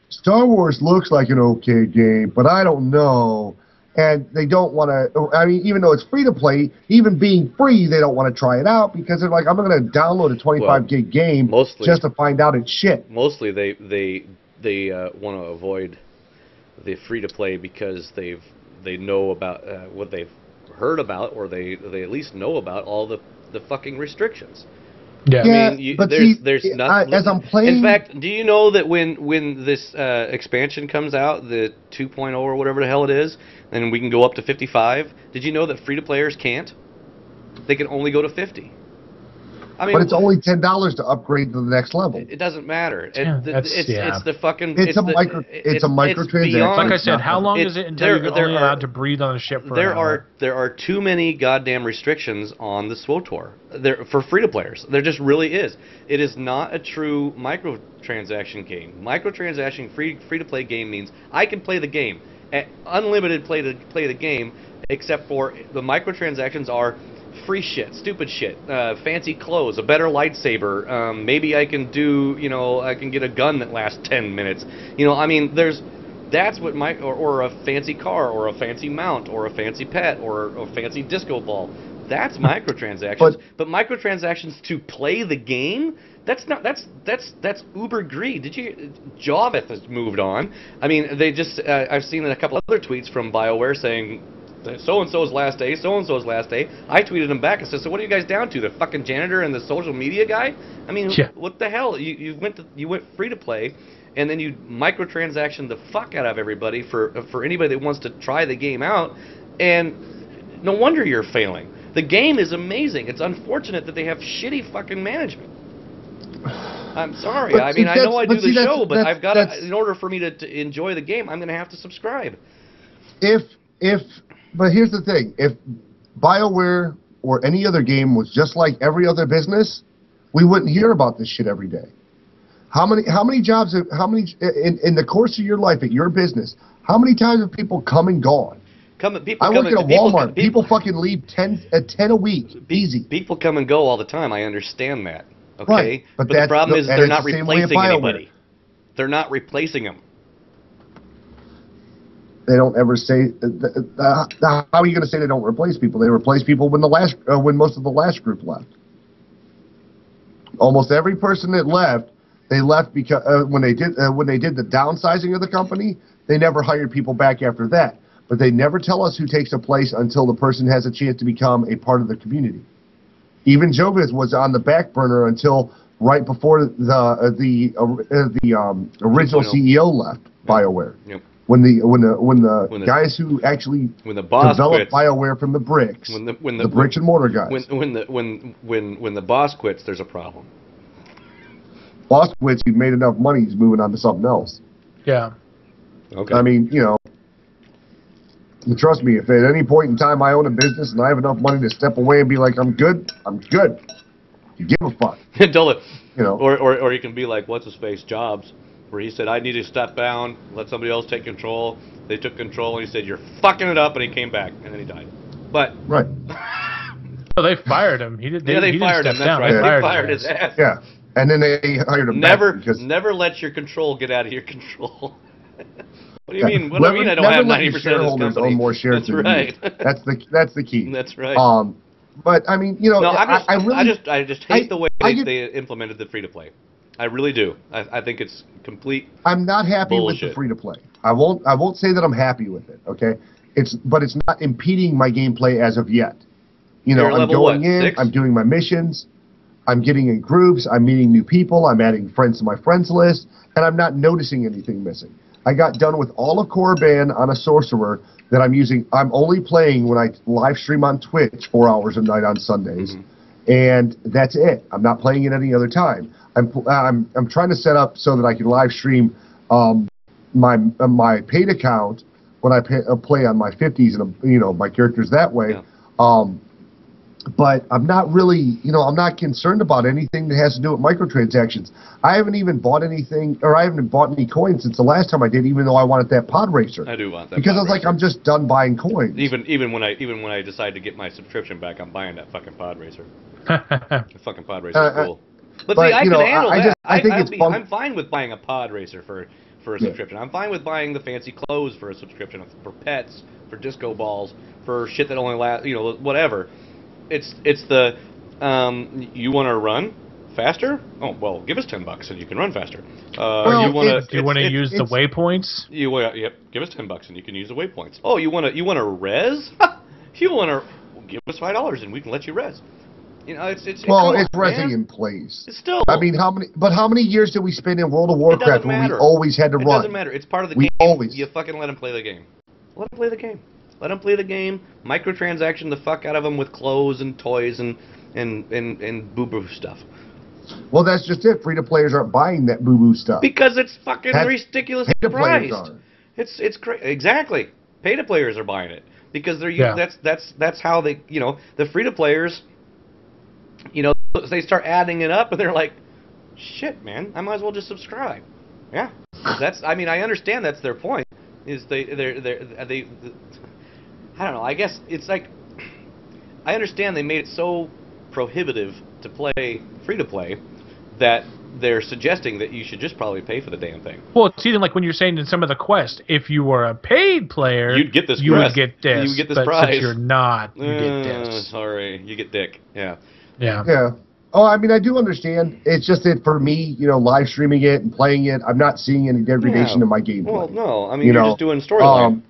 Star Wars looks like an okay game, but I don't know. And they don't want to, even though it's free to play, even being free, they don't want to try it out because they're like, I'm going to download a 25 gig game just to find out it's shit. Mostly they want to avoid the free to play because they know about what they've heard about, or they at least know about all the fucking restrictions. Yeah, I mean, there's nothing. As I'm playing. In fact, do you know that when this expansion comes out, the 2.0 or whatever the hell it is, and we can go up to 55? Did you know that free to players can't? They can only go to 50. I mean, but it's only $10 to upgrade to the next level. It doesn't matter. It's the fucking. It's a microtransaction. Like I said, how long is it until you're only allowed to breathe on a ship for an hour? There are too many goddamn restrictions on the SWTOR. For free to players. There just really is. It is not a true microtransaction game. Microtransaction free to play game means I can play the game, unlimited play the game, except for the microtransactions are free shit, stupid shit, fancy clothes, a better lightsaber, maybe I can do, I can get a gun that lasts 10 minutes. That's what or a fancy car, or a fancy mount, or a fancy pet, or a fancy disco ball. That's microtransactions. But microtransactions to play the game, that's uber greed. Javeth has moved on. I mean, they just I've seen a couple other tweets from BioWare saying so-and-so's last day, so-and-so's last day. I tweeted him back and said, so what are you guys down to? The fucking janitor and the social media guy? I mean, what the hell? You went free to play, and then you microtransaction the fuck out of everybody for anybody that wants to try the game out, and no wonder you're failing. The game is amazing. It's unfortunate that they have shitty fucking management. I'm sorry. I mean, I know I do the show, but I've got to, in order for me to enjoy the game, I'm going to have to subscribe. But here's the thing: if BioWare or any other game was just like every other business, we wouldn't hear about this shit every day. How many jobs? In the course of your life at your business? How many times have people come and gone? I work at a Walmart. People fucking leave 10 a week. Easy. People come and go all the time. I understand that. Okay, right. But the problem is they're not replacing anybody. They're not replacing them. They don't ever say. How are you going to say they don't replace people? They replace people when most of the last group left. Almost every person that left, they left because when they did the downsizing of the company, they never hired people back after that. But they never tell us who takes a place until the person has a chance to become a part of the community. Even Joviz was on the back burner until right before the original CEO left BioWare. Yep. When the guys who actually developed BioWare from the bricks, the bricks and mortar guys. When the boss quits, there's a problem. Boss quits, he's made enough money, he's moving on to something else. Yeah. Okay. I mean, trust me, if at any point in time I own a business and I have enough money to step away and be like, I'm good. You give a fuck. Or you can be like, what's his face, Jobs, where he said, I need to step down, let somebody else take control. They took control, and he said, you're fucking it up, and he came back, and then he died. But right. Oh, they fired him. They fired him. That's right. They fired his ass. Yeah, and then they hired him. Never let your control get out of your control. What do you mean? What do you mean? I don't have 90% of this company. Own more shares. That's right. That's the key. That's right. But I mean, I just hate the way they implemented the free to play. I really do. I think it's complete. I'm not happy bullshit. with the free to play. I won't say that I'm happy with it. Okay, but it's not impeding my gameplay as of yet. You know, I'm going in, 6? I'm doing my missions, I'm getting in groups, I'm meeting new people, I'm adding friends to my friends list, and I'm not noticing anything missing. I got done with all of Korriban on a sorcerer that I'm using. I'm only playing when I live stream on Twitch 4 hours a night on Sundays, and that's it. I'm not playing it any other time. I'm trying to set up so that I can live stream my paid account when I play on my 50s and my characters that way. Yeah. But I'm not really, I'm not concerned about anything that has to do with microtransactions. I haven't even bought anything, or I haven't bought any coins since the last time I did, even though I wanted that pod racer. I do want that. Because I was like, I'm just done buying coins. Even when I decide to get my subscription back, I'm buying that fucking pod racer. The fucking pod racer is cool. But see, I can handle that. I think it's fun. I'm fine with buying a pod racer for a subscription. I'm fine with buying the fancy clothes for a subscription, for pets, for disco balls, for shit that only lasts, whatever. It's the you want to run faster? Oh well, give us $10 and you can run faster. Do you want to use the waypoints? Yep, give us $10 and you can use the waypoints. Oh, you want to res? You want to give us $5 and we can let you res. It's resing in place. It's still. I mean, how many years did we spend in World of Warcraft when we always had to run? It doesn't matter. It's part of the game. You fucking let them play the game. Let them play the game. Let them play the game. Microtransaction the fuck out of them with clothes and toys and boo-boo stuff. Well, that's just it. Free-to-players aren't buying that boo-boo stuff. Because it's fucking ridiculously priced. It's crazy. Exactly. Pay-to-players are buying it because they're that's how they the free-to-players they start adding it up and they're like, shit, man, I might as well just subscribe. Yeah. I understand that's their point. Is they I don't know. I guess it's like I understand they made it so prohibitive to play free-to-play that they're suggesting that you should just probably pay for the damn thing. Well, it's even like when you're saying in some of the quests, if you were a paid player, you'd get this. You would get this. You would get this but prize. Since you're not, you get this. Sorry, you get dick. Yeah. Yeah. Yeah. Oh, I mean, I do understand. It's just that for me, live streaming it and playing it, I'm not seeing any degradation in my gameplay. Well, no. I mean, you're just doing storyline.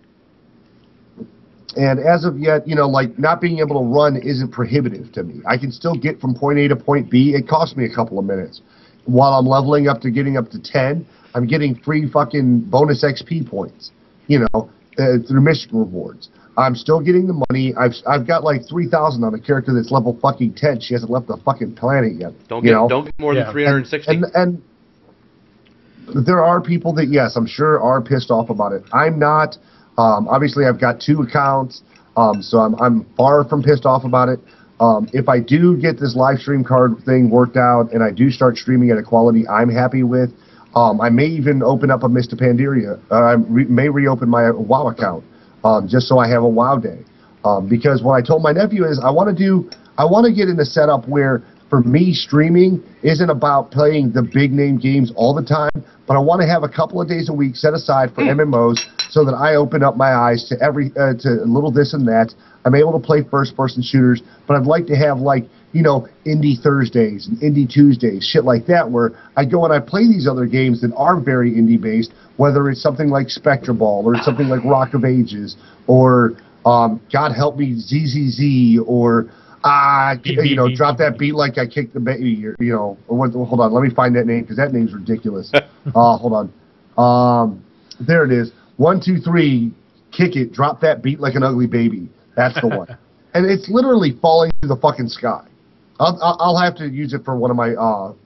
And as of yet, not being able to run isn't prohibitive to me. I can still get from point A to point B. It costs me a couple of minutes. While I'm leveling up to getting up to 10, I'm getting free fucking bonus XP points, through mission rewards. I'm still getting the money. I've got like 3,000 on a character that's level fucking 10. She hasn't left the fucking planet yet. Don't get more than 360. And there are people that, yes, I'm sure are pissed off about it. I'm not. Obviously, I've got 2 accounts, so I'm far from pissed off about it. If I do get this live stream card thing worked out and I do start streaming at a quality I'm happy with, I may even open up a Mr. Pandaria. I may reopen my WoW account just so I have a WoW day. Because what I told my nephew is I want to get in a setup where for me streaming isn't about playing the big name games all the time, but I want to have a couple of days a week set aside for MMOs so that I open up my eyes to to a little this and that. I'm able to play first-person shooters, but I'd like to have Indie Thursdays and Indie Tuesdays, shit like that, where I go and I play these other games that are very indie-based, whether it's something like Spectra Ball or it's something like Rock of Ages or, God help me, ZZZ or... drop that beat like I kicked the baby, or hold on, let me find that name because that name's ridiculous. Hold on. There it is. 1, 2, 3, kick it, drop that beat like an ugly baby. That's the one. And it's literally falling through the fucking sky. I'll have to use it for one of my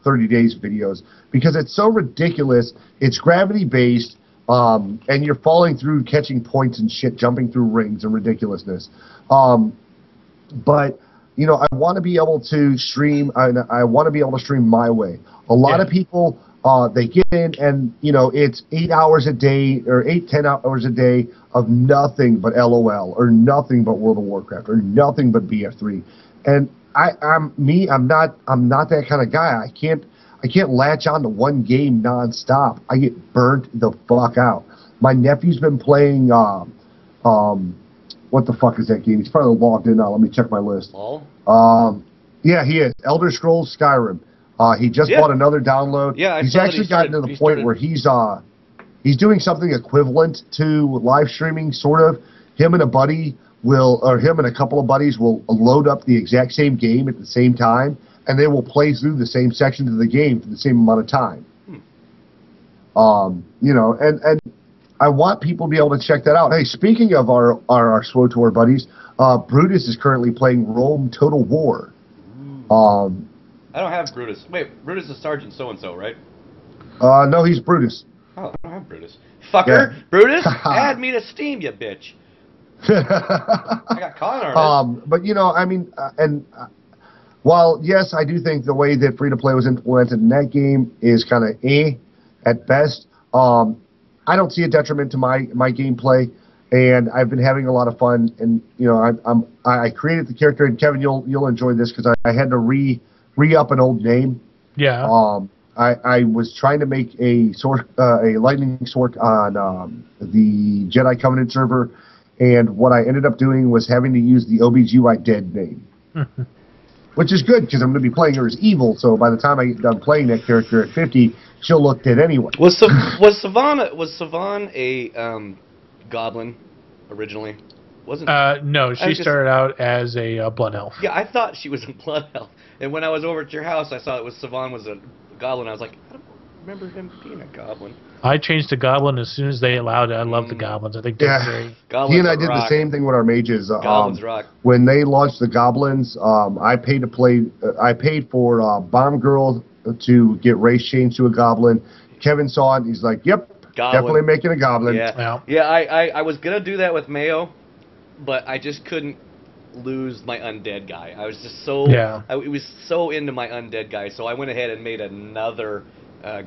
30 days videos because it's so ridiculous. It's gravity based, and you're falling through, catching points and shit, jumping through rings and ridiculousness. But I want to be able to stream. I want to be able to stream my way. A lot of people, they get in and, it's 8 hours a day or 10 hours a day of nothing but LOL or nothing but World of Warcraft or nothing but BF3. And I'm not that kind of guy. I can't latch on to one game nonstop. I get burnt the fuck out. My nephew's been playing, what the fuck is that game? He's probably logged in now. Let me check my list. Yeah, he is. Elder Scrolls Skyrim. He just bought another download. Yeah, he's actually gotten to the point where he's He's doing something equivalent to live streaming, sort of. Him and a buddy him and a couple of buddies will load up the exact same game at the same time, and they will play through the same sections of the game for the same amount of time. And I want people to be able to check that out. Hey, speaking of our SWTOR buddies, Brutus is currently playing Rome Total War. I don't have Brutus. Wait, Brutus is Sergeant so-and-so, right? No, he's Brutus. Oh, I don't have Brutus. Fucker! Yeah. Brutus, add me to Steam, you bitch. I got caught on it. But, I mean, while, yes, I do think the way that free-to-play was implemented in that game is kind of at best, I don't see a detriment to my gameplay, and I've been having a lot of fun. And I created the character, and Kevin, you'll enjoy this because I had to re-up an old name. Yeah. I was trying to make a lightning sword on the Jedi Covenant server, and what I ended up doing was having to use the OBGY dead name, which is good because I'm going to be playing her as evil. So by the time I get done playing that character at 50, she'll look dead anyway. Was Savan a goblin originally? Wasn't? No, she started out as a blood elf. Yeah, I thought she was a blood elf, and when I was over at your house, I saw Savan was a goblin. I was like, I don't remember him being a goblin. I changed to goblin as soon as they allowed it. I love the goblins. I think they're great. He and I did the same thing with our mages. Goblins rock. When they launched the goblins, I paid to play. I paid for Bomb Girl to get race changed to a goblin. Kevin saw it. He's like, "Yep, goblin. Definitely making a goblin." Yeah. I was gonna do that with Mayo, but I just couldn't lose my undead guy. I was just so I was so into my undead guy, so I went ahead and made another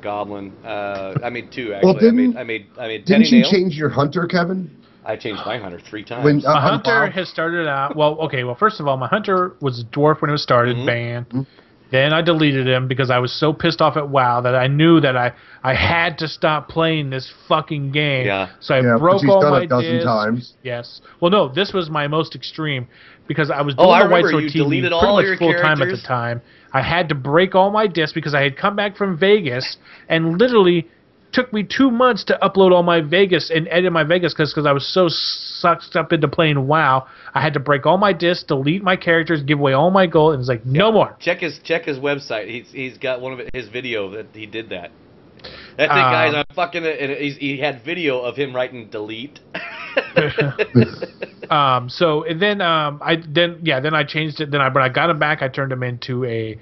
goblin. I made two actually. Well, I made didn't you change your hunter, Kevin? I changed my hunter 3 times. My hunter has started out. Well, first of all, my hunter was a dwarf when it was started, banned. Then I deleted him because I was so pissed off at WoW that I knew that I had to stop playing this fucking game. Yeah. So I broke all my discs. times. Yes. Well, no, this was my most extreme because I was doing the Whitesword TV pretty much full time at the time. I had to break all my discs because I had come back from Vegas and literally took me 2 months to upload all my Vegas and edit my Vegas because I was so sucked up into playing WoW. I had to break all my discs, delete my characters, give away all my gold, and it's like, no more. Check his website. He's got his video that he did that. That's it, guys. I'm fucking it. And he had video of him writing delete. So and then I changed it. Then when I got him back, I turned him into a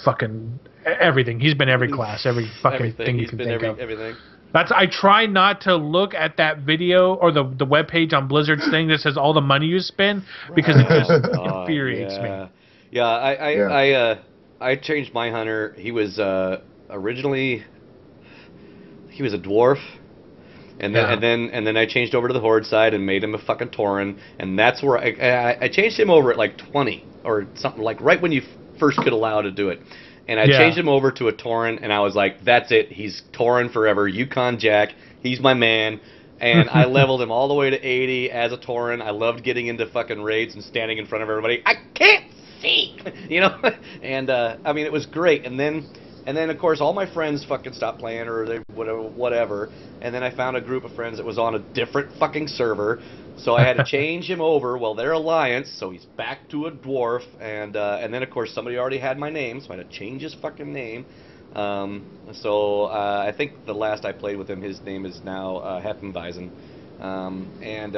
fucking everything. He's been every class, every fucking thing you can think of. Everything. I try not to look at that video or the webpage on Blizzard's thing that says all the money you spend because it just infuriates me. Yeah, I changed my hunter. He was originally he was a dwarf. And then I changed over to the Horde side and made him a fucking Tauren, and that's where I changed him over at like 20 or something, like right when you first could allow to do it. And I changed him over to a Tauren, and I was like, that's it, he's Tauren forever, Yukon Jack, he's my man. And I leveled him all the way to 80 as a Tauren. I loved getting into fucking raids and standing in front of everybody. I can't see, And I mean, it was great. And then of course all my friends fucking stopped playing or they whatever. And then I found a group of friends that was on a different fucking server. So I had to change him over. Well, they're Alliance, so he's back to a dwarf. And then of course somebody already had my name, so I had to change his fucking name. So I think the last I played with him, his name is now Heffenweisen. And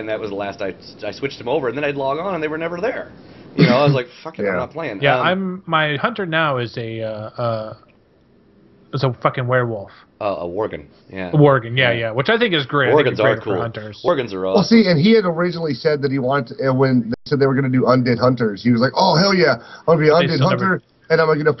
that was the last I switched him over, and then I'd log on and they were never there. I was like, fuck it, I'm not playing. Yeah, my hunter now is a fucking werewolf. A worgen, yeah. A worgen, yeah, which I think is great. Worgens are cool. For hunters. Worgens are awesome. Well, see, and he had originally said that he wanted to, when they said they were going to do undead hunters, he was like, oh, hell yeah, I'm going to be an undead hunter. And I'm gonna get a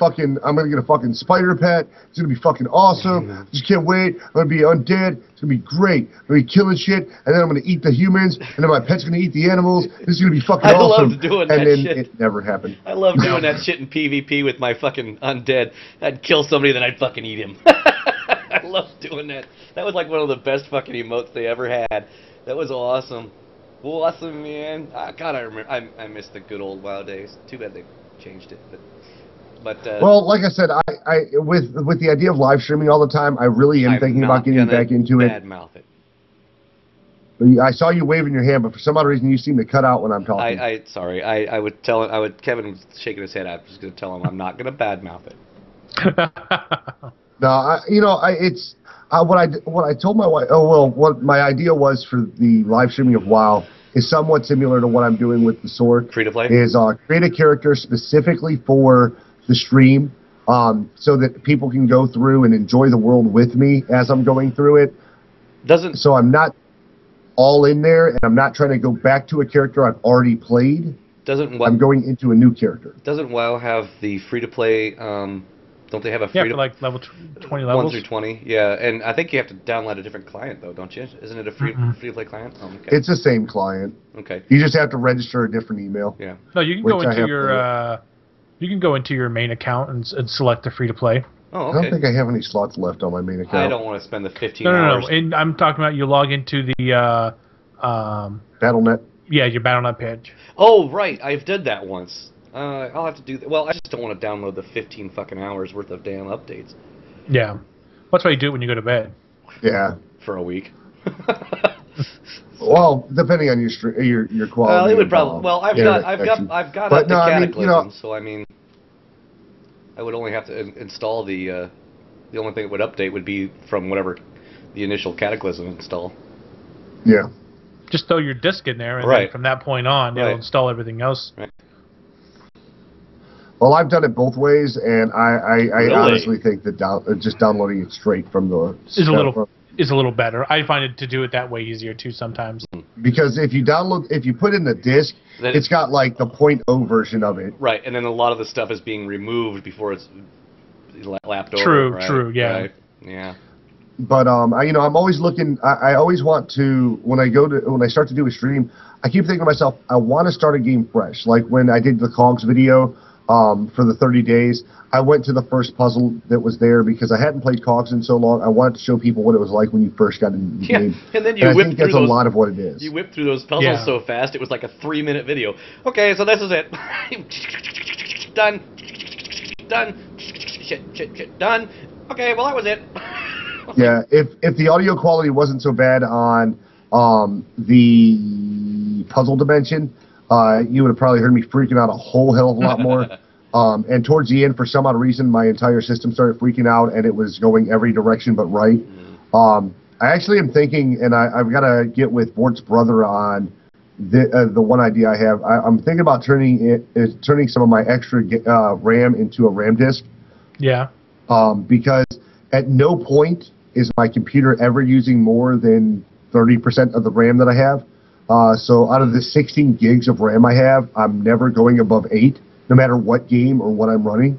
fucking spider pet. It's gonna be fucking awesome. Just can't wait. I'm gonna be undead. It's gonna be great. I'm gonna be killing shit, and then I'm gonna eat the humans, and then my pet's gonna eat the animals. This is gonna be fucking awesome. I loved doing that shit. And then it never happened. I love doing that shit in PvP with my fucking undead. I'd kill somebody, then I'd fucking eat him. I love doing that. That was like one of the best fucking emotes they ever had. That was awesome. Awesome, man. God, I remember. I miss the good old WoW days. Too bad they changed it, but. But well, like I said, I with the idea of live streaming all the time, I really am thinking about getting back into it. Badmouth it. I saw you waving your hand, but for some odd reason you seem to cut out when I'm talking. Sorry. I would tell him. Kevin was shaking his head. I was going to tell him I'm not going to badmouth it. No, it's what I told my wife. Oh well, what my idea was for the live streaming of WoW is somewhat similar to what I'm doing with the sword. Free to play is create a character specifically for the stream, so that people can go through and enjoy the world with me as I'm going through it. So I'm not all in there, and I'm not trying to go back to a character I've already played. I'm going into a new character. Doesn't WoW have the free to play? Don't they have a free to for like level 20 levels? 1 through 20, yeah. And I think you have to download a different client though, don't you? Isn't it a free to play client? Oh, okay. It's the same client. Okay. You just have to register a different email. Yeah. No, you can go into your you can go into your main account and select the free to play. Oh, okay. I don't think I have any slots left on my main account. I don't want to spend the 15 hours. No. And I'm talking about you log into the BattleNet. Yeah, your BattleNet page. Oh, right. I've done that once. I'll have to do that. Well, I just don't want to download the 15 fucking hours worth of damn updates. Yeah. That's why you do it when you go to bed. Yeah. For a week. Well, depending on your quality. Well, it would probably. Well, I've got the Cataclysm, so I mean, I would only have to install the only thing that would update would be from whatever the initial Cataclysm install. Yeah. Just throw your disk in there, and then from that point on, it'll install everything else. Right. Well, I've done it both ways, and I honestly think that just downloading it straight from the is a little better. I find it to do it that way easier too sometimes. Because if you put in the disk, it's got like the 0.0 version of it. Right, and then a lot of the stuff is being removed before it's lapped over. True, yeah. Right, yeah. But I'm always looking. I always want to when I start to do a stream, I keep thinking to myself, I want to start a game fresh. Like when I did the Cogs video. For the 30 days, I went to the first puzzle that was there because I hadn't played Cogs in so long. I wanted to show people what it was like when you first got into the game. And then I think that's a lot of what it is. You whipped through those puzzles so fast, it was like a 3-minute video. Okay, so this is it. Done. Shit. Done. Okay, well, that was it. Yeah, if the audio quality wasn't so bad on the puzzle dimension, you would have probably heard me freaking out a whole hell of a lot more. And towards the end, for some odd reason, my entire system started freaking out, and it was going every direction but right. I actually am thinking, and I've got to get with Vort's brother on the one idea I have. I'm thinking about turning some of my extra RAM into a RAM disk. Yeah. Because at no point is my computer ever using more than 30% of the RAM that I have. So out of the 16 gigs of RAM I have, I'm never going above 8, no matter what game or what I'm running,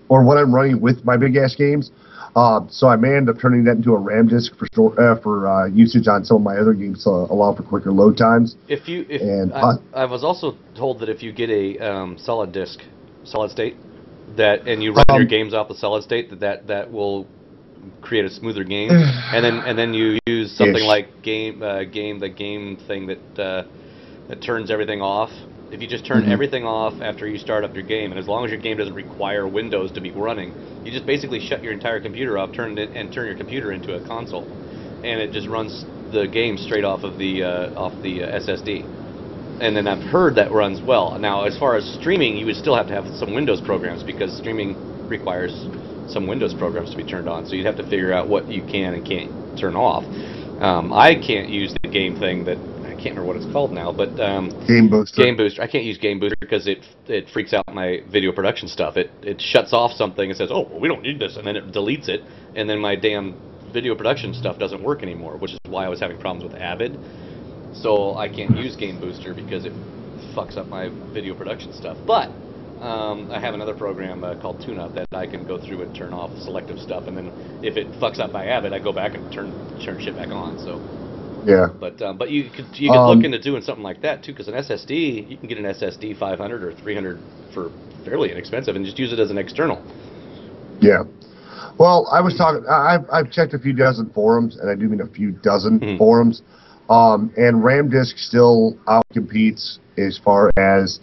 or what I'm running with my big-ass games. So I may end up turning that into a RAM disk for usage on some of my other games to allow for quicker load times. I was also told that if you get a solid state, and you run your games off the solid state, that will create a smoother game, and then you use something like the game thing that turns everything off. If you just turn everything off after you start up your game, and as long as your game doesn't require Windows to be running, you just basically shut your entire computer off, turn your computer into a console, and it just runs the game straight off of the SSD. And then I've heard that runs well. Now, as far as streaming, you would still have to have some Windows programs because streaming requires some Windows programs to be turned on, so you'd have to figure out what you can and can't turn off. I can't use the game thing that I can't remember what it's called now, but Game Booster. Game Booster. I can't use Game Booster because it freaks out my video production stuff. It shuts off something and says, "Oh, well, we don't need this," and then it deletes it, and then my damn video production stuff doesn't work anymore, which is why I was having problems with Avid. So I can't use Game Booster because it fucks up my video production stuff. But I have another program called TuneUp that I can go through and turn off selective stuff, and then if it fucks up my Avid, I go back and turn shit back on. So yeah. But you could look into doing something like that too, because an SSD, you can get an SSD 500 or 300 for fairly inexpensive, and just use it as an external. Yeah. Well, I was talking. I've checked a few dozen forums, and I do mean a few dozen forums. And RAM disk still outcompetes as far as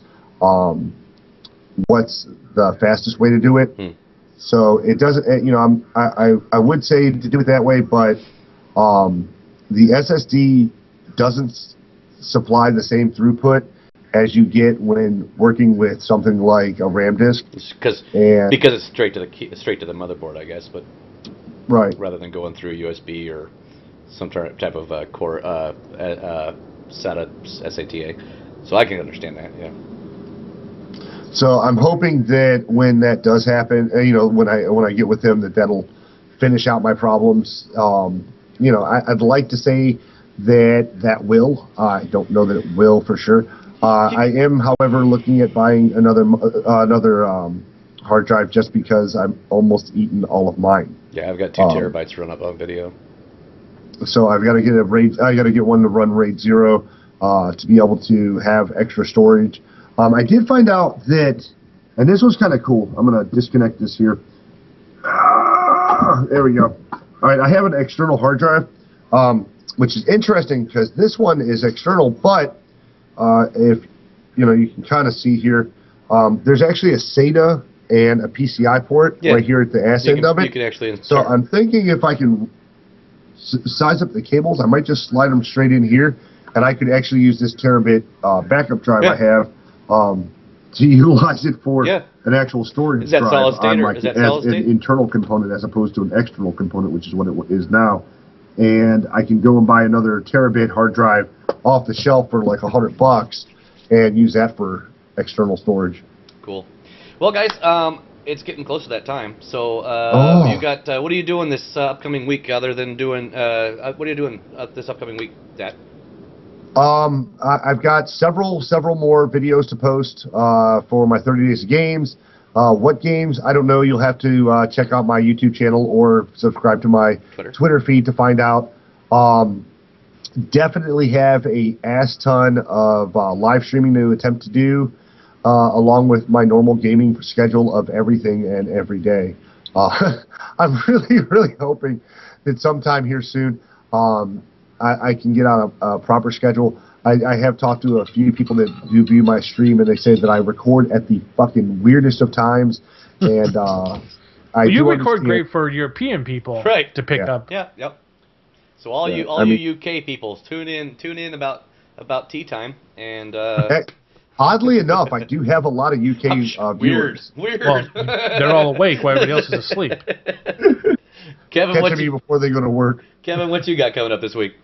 what's the fastest way to do it. So it doesn't, I would say to do it that way, but the SSD doesn't supply the same throughput as you get when working with something like a RAM disk. Because it's straight to the motherboard, I guess, but right, rather than going through USB or some type of core SATA SATA. So I can understand that, yeah. So I'm hoping that when that does happen, when I get with them, that'll finish out my problems. I'd like to say that will. I don't know that it will for sure. I am, however, looking at buying another hard drive just because I'm almost eaten all of mine. Yeah, I've got 2 terabytes run up on video. So I've got to get I got to get one to run RAID 0 to be able to have extra storage. I did find out that, and this was kind of cool. I'm going to disconnect this here. There we go. All right, I have an external hard drive, which is interesting because this one is external, but if you can kind of see here, there's actually a SATA and a PCI port right here at the ass end of it. You can actually insert. So I'm thinking if I can size up the cables, I might just slide them straight in here, and I could actually use this terabit backup drive I have to utilize it for an actual storage drive. Solid state or like is that solid state? An internal component as opposed to an external component, which is what it is now. And I can go and buy another terabit hard drive off the shelf for like $100 and use that for external storage. Cool. Well, guys, it's getting close to that time. So you got what are you doing this upcoming week other than doing what are you doing this upcoming week, Dad? I've got several more videos to post for my 30 Days of Games. What games? I don't know. You'll have to check out my YouTube channel or subscribe to my Twitter feed to find out. Definitely have a ass ton of live streaming to attempt to do, along with my normal gaming schedule of everything and every day. I'm really hoping that sometime here soon I can get on a proper schedule. I have talked to a few people that do view my stream, and they say that I record at the fucking weirdest of times. And you record great for European people, to pick up. Yeah, yep. So all you UK peoples, tune in about tea time, and oddly enough, I do have a lot of UK viewers. Weird. Well, they're all awake while everybody else is asleep. Kevin, catching me before they go to work. Kevin, what you got coming up this week?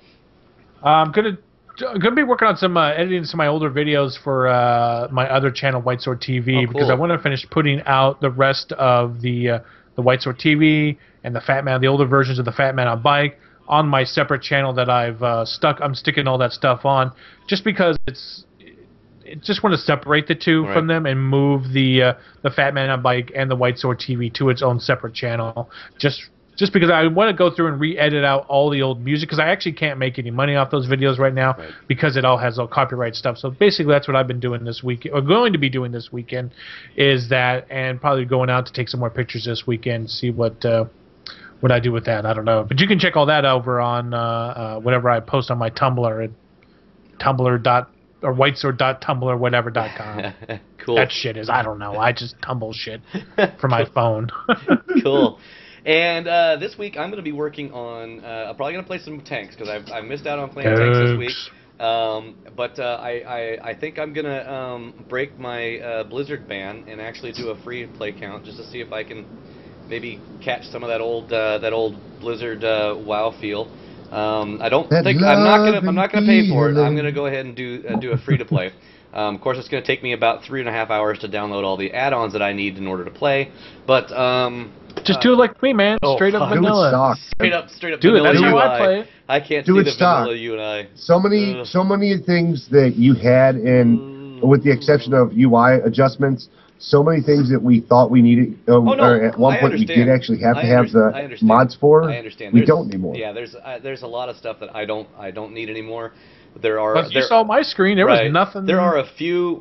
I'm gonna be working on some editing some of my older videos for my other channel, Whitesword TV, because I want to finish putting out the rest of the Whitesword TV and the older versions of the Fat Man on Bike on my separate channel that I'm sticking all that stuff on, just because just want to separate the two from them and move the Fat Man on Bike and the Whitesword TV to its own separate channel. Just because I want to go through and re-edit out all the old music, because I actually can't make any money off those videos right now because it all has all copyright stuff. So basically that's what I've been doing this week, or going to be doing this weekend, is that, and probably going out to take some more pictures this weekend, see what I do with that. I don't know. But you can check all that over on whatever I post on my Tumblr at or whitesword.tumblr whatever.com. Cool. That shit is, I don't know. I just tumble shit for my phone. Cool. And this week I'm going to be working on. I'm probably going to play some tanks because I missed out on playing tanks this week. But I think I'm going to break my Blizzard ban and actually do a free play count just to see if I can maybe catch some of that old Blizzard WoW feel. I don't think I'm not gonna pay for it. I'm gonna go ahead and do a free to play. Of course, it's gonna take me about 3.5 hours to download all the add-ons that I need in order to play. But just do it like me, man. Straight up vanilla. Straight up do vanilla. It. That's UI. how I play it. I can't do the vanilla UI. So many things that you had, and with the exception of UI adjustments, so many things that we thought we needed, or at one point we did actually have to have the mods for. I understand. We don't anymore. Yeah, there's a lot of stuff that I don't need anymore. But you saw my screen. There was nothing. There are a few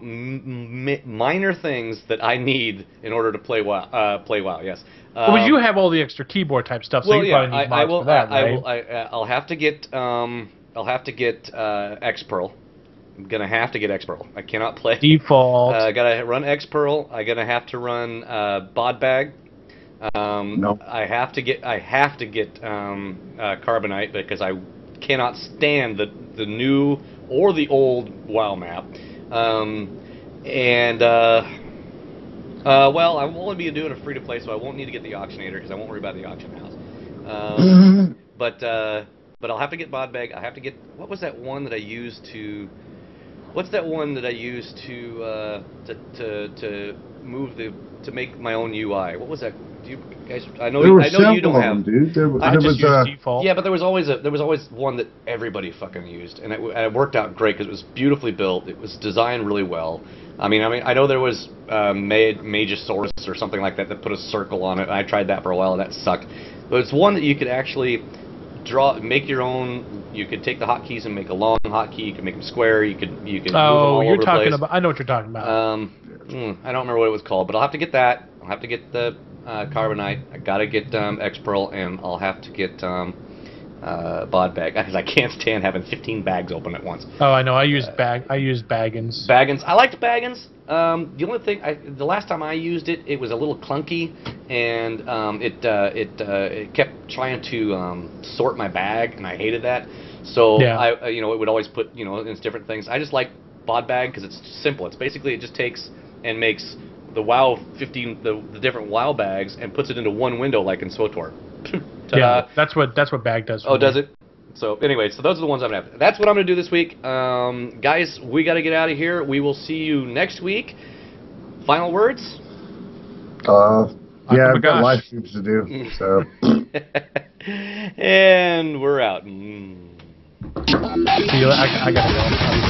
minor things that I need in order to play WoW. Yes. Well, you have all the extra keyboard type stuff, so you probably need mods for that, right? I'll have to get Xperl, I'm gonna have to get X Pearl. I cannot play. Default. I gotta run X Pearl. I gotta have to run Bod Bag. No. I have to get Carbonite because I cannot stand the new or the old WoW map. Well, I will only be doing a free to play, so I won't need to get the Auctionator because I won't worry about the auction house. But I'll have to get Bod Bag. I have to get, what was that one that I used to? What's that one that I used to move to make my own UI? What was that? Do you guys? I know you don't have. Dude. I just use default. Yeah, but there was always one that everybody fucking used, and it worked out great because it was beautifully built. It was designed really well. I mean, I know there was Magosaurus or something like that put a circle on it. And I tried that for a while, and that sucked. But it's one that you could actually make your own. You could take the hotkeys and make a long hotkey. You could make them square. You could move them all you're over talking the place. about. I know what you're talking about. I don't remember what it was called, but I'll have to get that. I'll have to get the Carbonite. I gotta get X Pearl, and I'll have to get Bod Bag because I can't stand having 15 bags open at once. Oh, I know. I use Baggins. Baggins. I liked Baggins. The only thing, the last time I used it, it was a little clunky, and it kept trying to sort my bag, and I hated that. So yeah. it would always put in different things. I just like Bod Bag because it's simple. It's basically it just takes and makes the WoW the different WoW bags and puts it into one window like in SWTOR. Yeah, that's what Bag does. Oh, does it? So anyway, so those are the ones I'm gonna have. That's what I'm gonna do this week, guys. We got to get out of here. We will see you next week. Final words. Yeah, I've got live streams to do. So. And we're out. See you. I gotta go. I'll be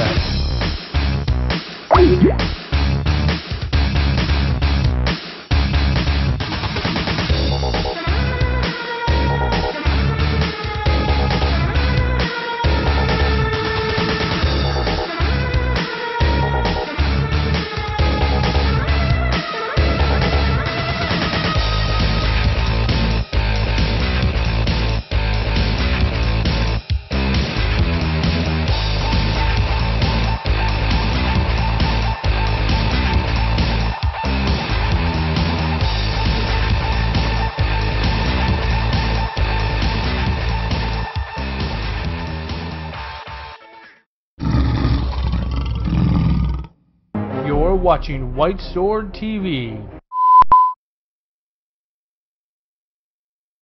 back. You're watching Whitesword TV.